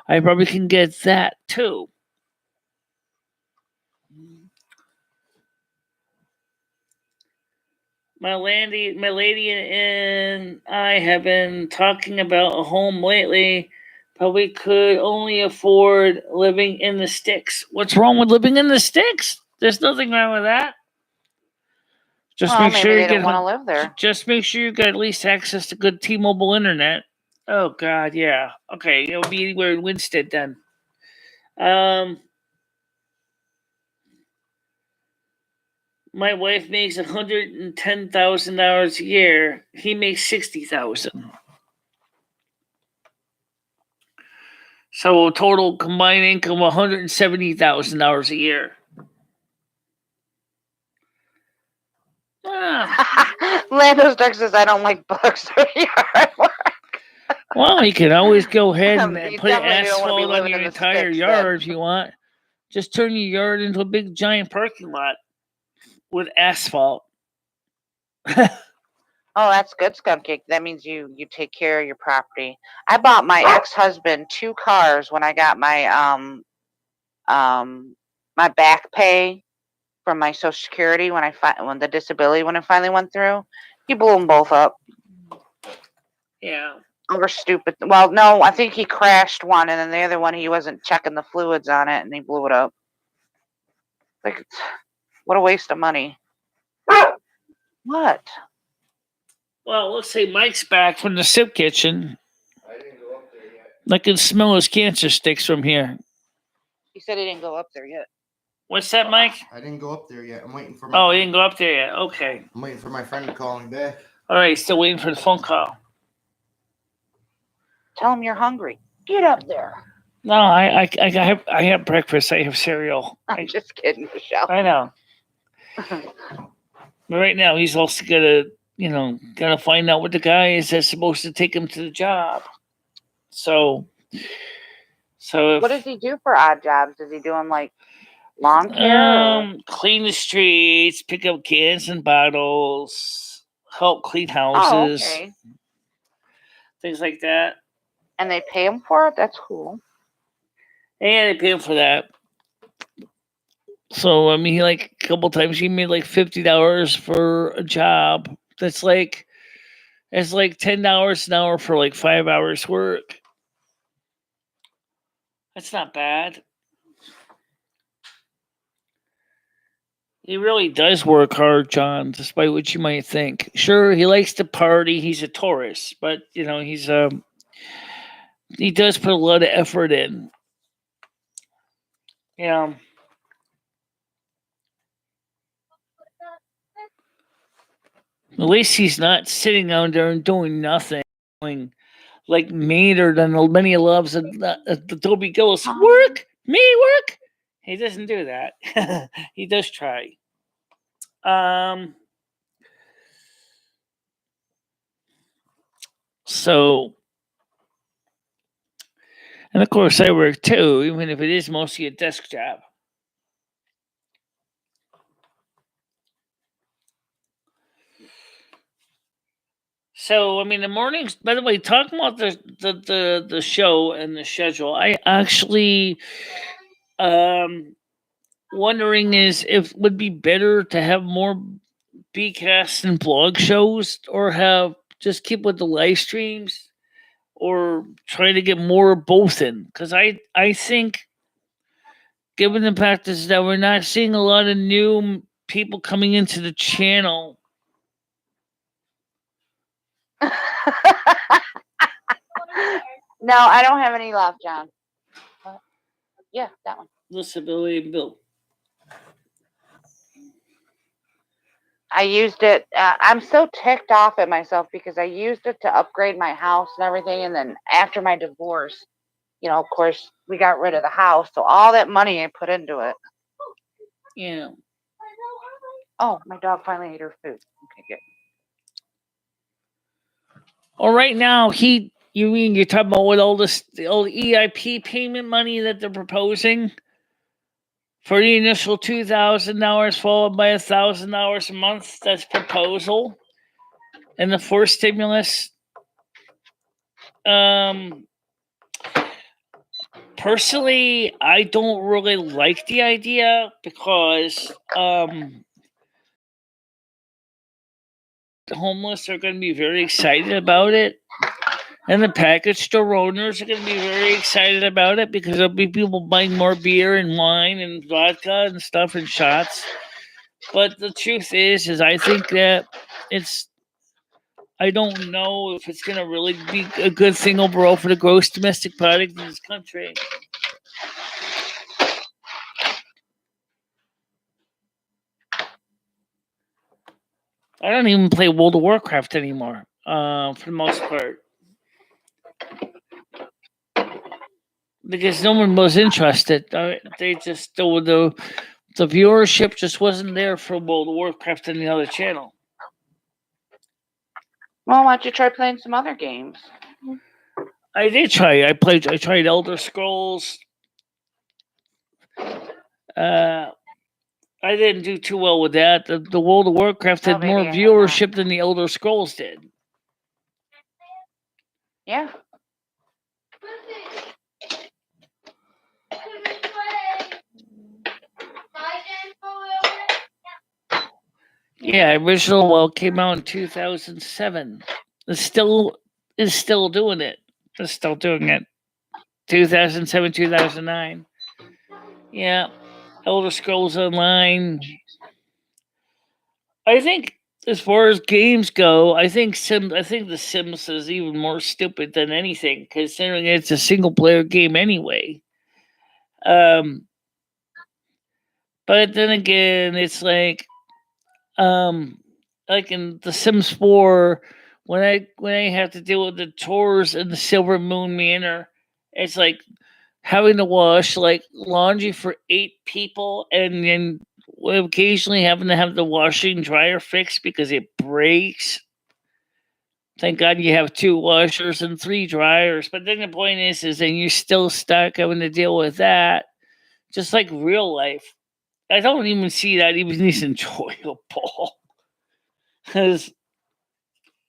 I probably can get that too. My lady and I have been talking about a home lately, but we could only afford living in the sticks. What's wrong with living in the sticks? There's nothing wrong with that. Just Well, make maybe sure they you don't get want to live there. just make sure you got at least access to good T-Mobile internet. Oh God, yeah. Okay, it'll be anywhere in Winston then. My wife makes $110,000 a year. He makes $60,000. So total combined income $170,000 a year. Lando Stark says, "I don't like bugs or yard work." Well, you can always go ahead and You put definitely don't wanna be asphalt on living your in the entire sticks, yard then. if you want. Just turn your yard into a big giant parking lot with asphalt. Oh, that's good, Skunk Cake. That means you take care of your property. I bought my ex-husband 2 cars when I got my my back pay from my Social Security when when the disability when it finally went through. He blew them both up. Yeah. Over stupid. Well, no, I think he crashed one, and then the other one he wasn't checking the fluids on it, and he blew it up. Like, what a waste of money. What? Well, let's say Mike's back from the soup kitchen. I didn't go up there yet. I can smell his cancer sticks from here. He said he didn't go up there yet. What's that, Mike? I didn't go up there yet. I'm waiting for my Oh, he didn't go up there yet. Okay. I'm waiting for my friend to call me back. All right, still waiting for the phone call. Tell him you're hungry. Get up there. No, I have breakfast. I have cereal. I'm just kidding, Michelle. I know. But right now, he's also gotta find out what the guy is that's supposed to take him to the job. So if, What does he do for odd jobs? Is he doing like lawn care? Clean the streets, pick up cans and bottles, help clean houses, okay. things like that. And they pay him for it? That's cool. Yeah, they pay him for that. So I mean, a couple times he made like $50 for a job. That's like $10 an hour for like 5 hours work. That's not bad. He really does work hard, John, despite what you might think. Sure, he likes to party. He's a tourist, but he does put a lot of effort in. Yeah. At least he's not sitting down there and doing nothing, like Maynard and many loves the Toby Gillis. Work? Me work? He doesn't do that. He does try. So, and of course, I work too, even if it is mostly a desk job. So, I mean, the mornings. By the way, talking about the show and the schedule, I actually wondering is if it would be better to have more bcasts and blog shows, or have just keep with the live streams, or try to get more of both in. Because I think, given the practice that we're not seeing a lot of new people coming into the channel. No, I don't have any left, John. Yeah, that one. Disability bill. I used it. I'm so ticked off at myself because I used it to upgrade my house and everything. And then after my divorce, of course, we got rid of the house. So all that money I put into it. Yeah. Oh, my dog finally ate her food. Okay, good. Well, right now, you're talking about what all the old EIP payment money that they're proposing for the initial $2,000 followed by $1,000 a month. That's proposal, and the fourth stimulus. Personally, I don't really like the idea because the homeless are going to be very excited about it. And the package store owners are going to be very excited about it because there'll be people buying more beer and wine and vodka and stuff and shots. But the truth is I think that I don't know if it's going to really be a good thing overall for the gross domestic product in this country. I don't even play World of Warcraft anymore, for the most part. Because no one was interested. They just the viewership just wasn't there for World of Warcraft and the other channel. Well, why don't you try playing some other games? I did try. I tried Elder Scrolls. I didn't do too well with that. The World of Warcraft had more viewership than the Elder Scrolls did. Yeah. Yeah, original WoW came out in 2007. It's still doing it. It's still doing it. 2007, 2009. Yeah, Elder Scrolls Online. I think, as far as games go, I think The Sims is even more stupid than anything, considering it's a single player game anyway. But then again, it's like in The Sims 4, when I have to deal with the chores in the Silvermoon Manor, it's like having to wash like laundry for 8 people, and then occasionally having to have the washing dryer fixed because it breaks. Thank God you have 2 washers and 3 dryers. But then the point is then you're still stuck having to deal with that, just like real life. I don't even see that even as enjoyable. Because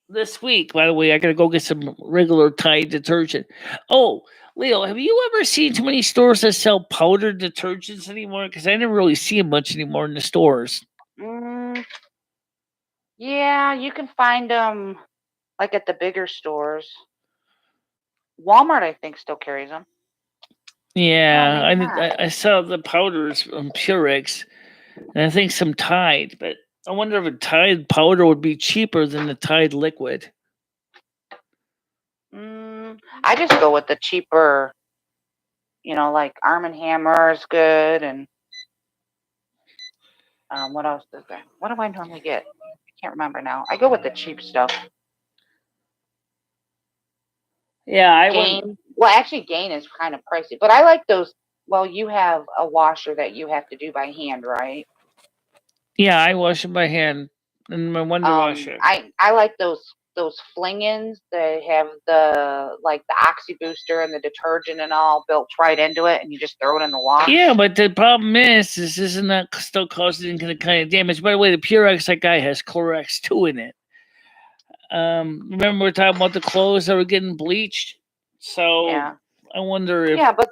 this week, by the way, I gotta go get some regular Tide detergent. Oh, Leo, have you ever seen too many stores that sell powdered detergents anymore? Because I never really see them much anymore in the stores. Yeah, you can find them like at the bigger stores. Walmart, I think, still carries them. Yeah, I saw the powders from Purex, and I think some Tide, but I wonder if a Tide powder would be cheaper than the Tide liquid. I just go with the cheaper, like Arm & Hammer is good, and what else is there? What do I normally get? I can't remember now. I go with the cheap stuff. Yeah, Gain. Well, actually, Gain is kind of pricey, but I like those. Well, you have a washer that you have to do by hand, right? Yeah, I wash it by hand in my Wonder Washer. I like those fling-ins. They have the Oxy Booster and the detergent and all built right into it, and you just throw it in the wash. Yeah, but the problem is isn't that still causing the kind of damage? By the way, the Purex that guy has Clorox 2 in it. Remember we were talking about the clothes that were getting bleached? So Yeah. I wonder if but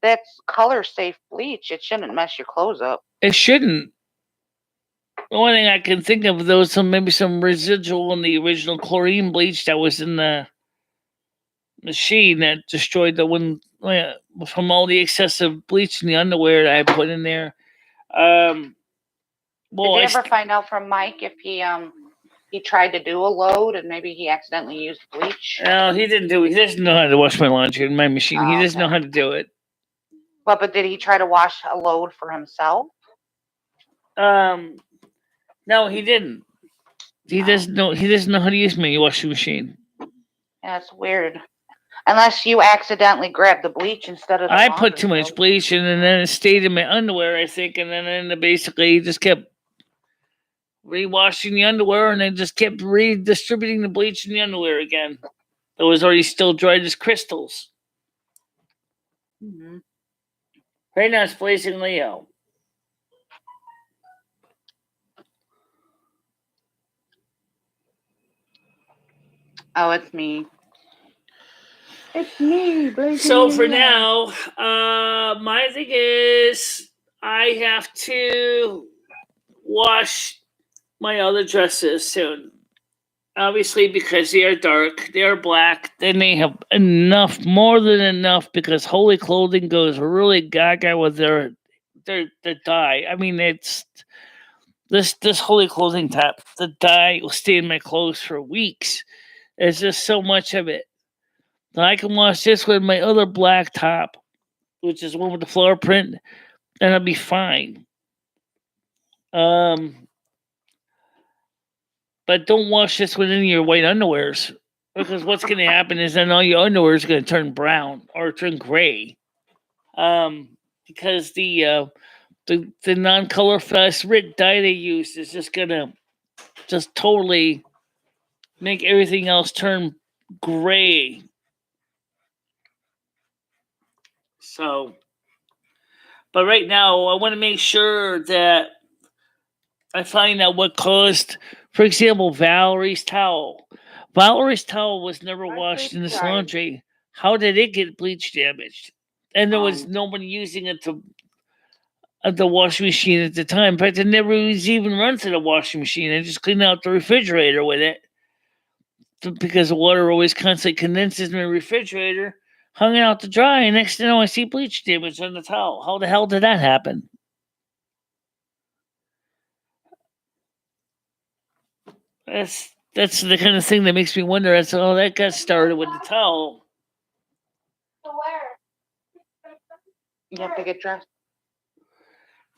that's color safe bleach. It shouldn't mess your clothes up. it shouldn't. The only thing I can think of, though, is maybe some residual in the original chlorine bleach that was in the machine that destroyed the one from all the excessive bleach in the underwear that I put in there. Did you ever find out from Mike if he tried to do a load and maybe he accidentally used bleach? No, he didn't do it. He doesn't know how to wash my laundry in my machine. He doesn't know how to do it. But did he try to wash a load for himself? No, he didn't. He doesn't know. He doesn't know how to use my washing machine. Yeah, that's weird. Unless you accidentally grabbed the bleach instead of the I put too much bleach in, and then it stayed in my underwear, I think, and then basically just kept rewashing the underwear, and then just kept redistributing the bleach in the underwear again. It was already still dried as crystals. Mm-hmm. Right now it's Blazing Leo. Oh, it's me. It's me, Blazing So for Leo. now, my thing is I have to wash my other dresses soon. Obviously, because they are dark, they are black, then they have enough, more than enough, because Holy Clothing goes really gaga with their dye. I mean, it's this Holy Clothing top. The dye will stay in my clothes for weeks. There's just so much of it. Then I can wash this with my other black top, which is one with the flower print, and I'll be fine. But don't wash this with any of your white underwears, because what's going to happen is then all your underwear is going to turn brown or turn gray. Because the non-color fluorescent dye they use is just going to just totally make everything else turn gray. So, but right now I want to make sure that I find out what caused, for example, Valerie's towel. Valerie's towel was never washed in this laundry. How did it get bleach damaged? And there was nobody using it to the washing machine at the time. In fact, it never was even run to the washing machine. I just cleaned out the refrigerator with it because the water always constantly condenses in the refrigerator. Hung it out to dry, and next thing you know, I see bleach damage on the towel. How the hell did that happen? That's the kind of thing that makes me wonder as to how that got started with the towel. You have to get dressed.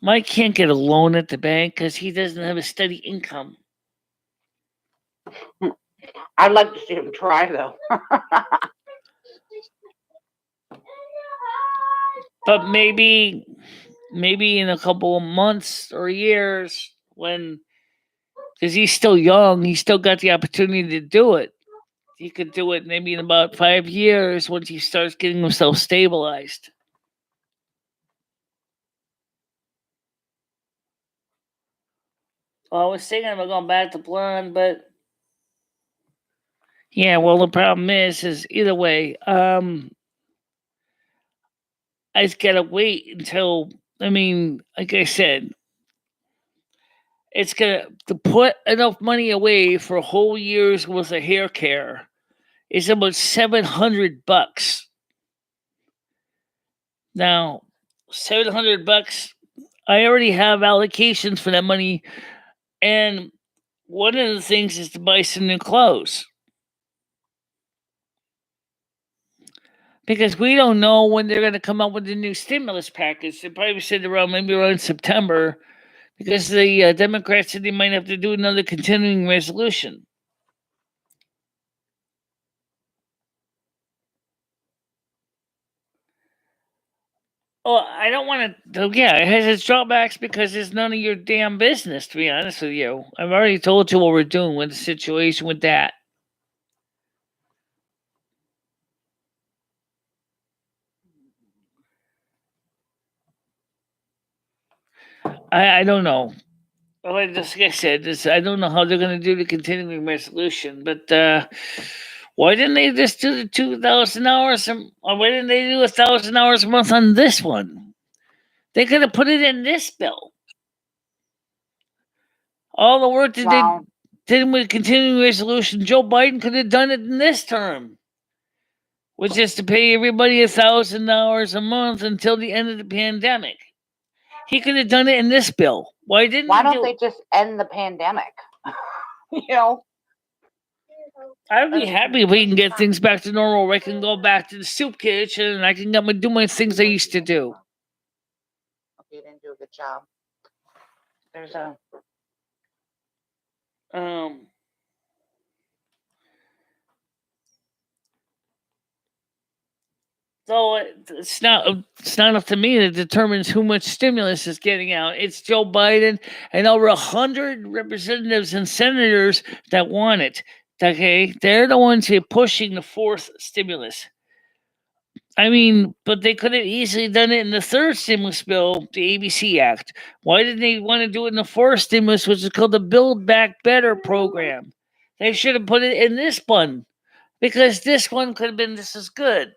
Mike can't get a loan at the bank because he doesn't have a steady income. I'd like to see him try, though. But maybe in a couple of months or years, when, because he's still young, he's still got the opportunity to do it. He could do it maybe in about 5 years once he starts getting himself stabilized. Well, I was thinking about going back to blonde, but yeah, well, the problem is either way, I just gotta wait until, I mean, like I said, it's gonna, to put enough money away for a whole year's worth of hair care is about $700. Now, $700, I already have allocations for that money, and one of the things is to buy some new clothes. Because we don't know when they're going to come up with the new stimulus package. They probably said maybe around September, because the Democrats said they might have to do another continuing resolution. Well, I don't want to. Yeah, it has its drawbacks because it's none of your damn business. To be honest with you, I've already told you what we're doing with the situation with that. I don't know. Like I said, I don't know how they're going to do the continuing resolution, but why didn't they just do the 2,000 hours? Or why didn't they do 1,000 hours a month on this one? They could have put it in this bill. All the work that they did with continuing resolution, Joe Biden could have done it in this term, which is to pay everybody 1,000 hours a month until the end of the pandemic. He could have done it in this bill. Why don't they just end the pandemic? You know, I'd be happy if we can get things back to normal. Where I can go back to the soup kitchen and I can do my things I used to do. Okay, you didn't do a good job. There's a So it's not up to me that determines who much stimulus is getting out. It's Joe Biden and over 100 representatives and senators that want it. Okay, they're the ones who are pushing the fourth stimulus. I mean, but they could have easily done it in the third stimulus bill, the ABC Act. Why didn't they want to do it in the fourth stimulus, which is called the Build Back Better program? They should have put it in this one because this one could have been just as good.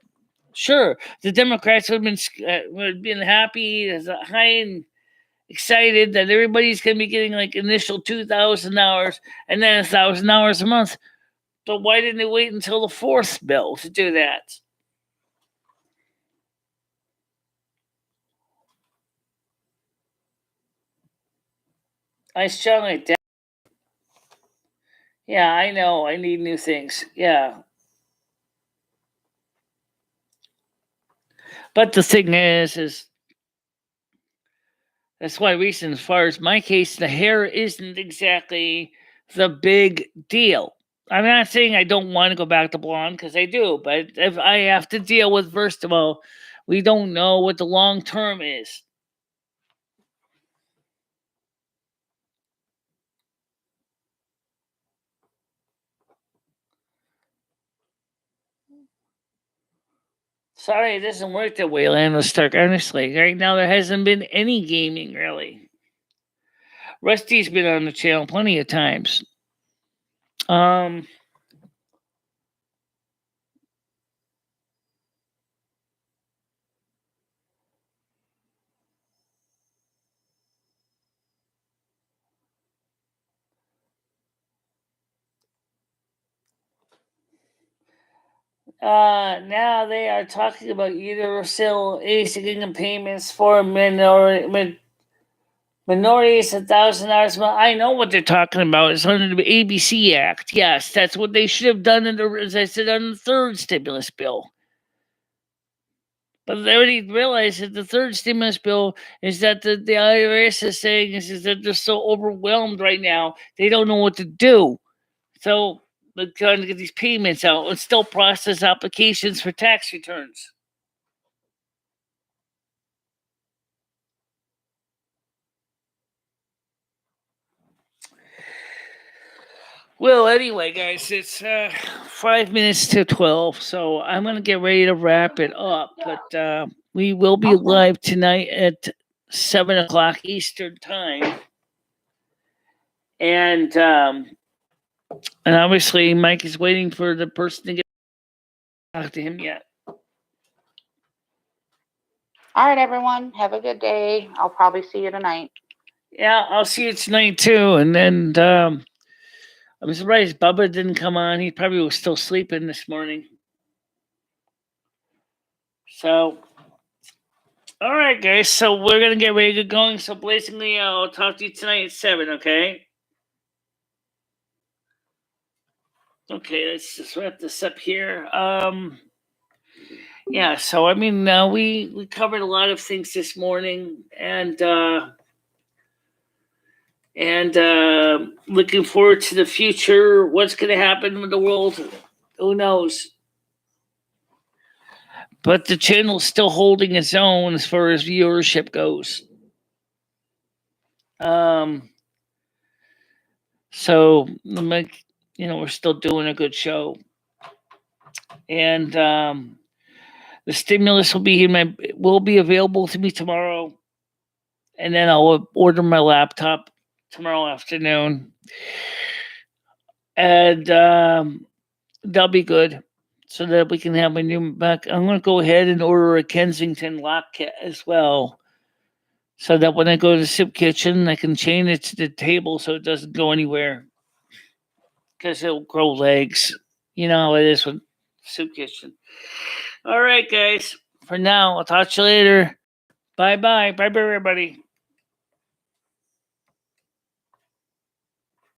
Sure, the Democrats would have been happy, high and excited that everybody's going to be getting like initial 2,000 hours and then 1,000 hours a month. But why didn't they wait until the fourth bill to do that? I strongly doubt. Yeah, I know. I need new things. Yeah. But the thing is that's why recent, as far as my case, the hair isn't exactly the big deal. I'm not saying I don't want to go back to blonde because I do, but if I have to deal with, first of all, we don't know what the long term is. Sorry, it doesn't work that way, Lando Stark. Honestly, right now there hasn't been any gaming really. Rusty's been on the channel plenty of times. Now they are talking about universal basic income payments for minorities, $1,000 a month. I know what they're talking about. It's under the ABC Act. Yes, that's what they should have done, as I said, on the third stimulus bill. But they already realized that the third stimulus bill is that the IRS is saying is that they're so overwhelmed right now, they don't know what to do. So they're trying to get these payments out and still process applications for tax returns. Well, anyway, guys, it's 5 minutes to 12, so I'm going to get ready to wrap it up. But we will be live tonight at 7 o'clock Eastern time. And obviously, Mike is waiting for the person to get talk to him yet. All right, everyone. Have a good day. I'll probably see you tonight. Yeah, I'll see you tonight too. And then I'm surprised Bubba didn't come on. He probably was still sleeping this morning. So, all right, guys. So we're gonna get ready to get going. So basically, I'll talk to you tonight at 7. Okay. Okay. Let's just wrap this up here. Yeah. So I mean, we covered a lot of things this morning, and looking forward to the future. What's going to happen with the world? Who knows? but the channel's still holding its own as far as viewership goes. So like, we're still doing a good show, and the stimulus will be available to me tomorrow, and then I'll order my laptop tomorrow afternoon, and that'll be good, so that we can have my new Mac. I'm going to go ahead and order a Kensington lock kit as well, so that when I go to the soup kitchen, I can chain it to the table so it doesn't go anywhere, because it'll grow legs. You know how it is with soup kitchen. All right, guys. For now, I'll talk to you later. Bye-bye. Bye-bye, everybody.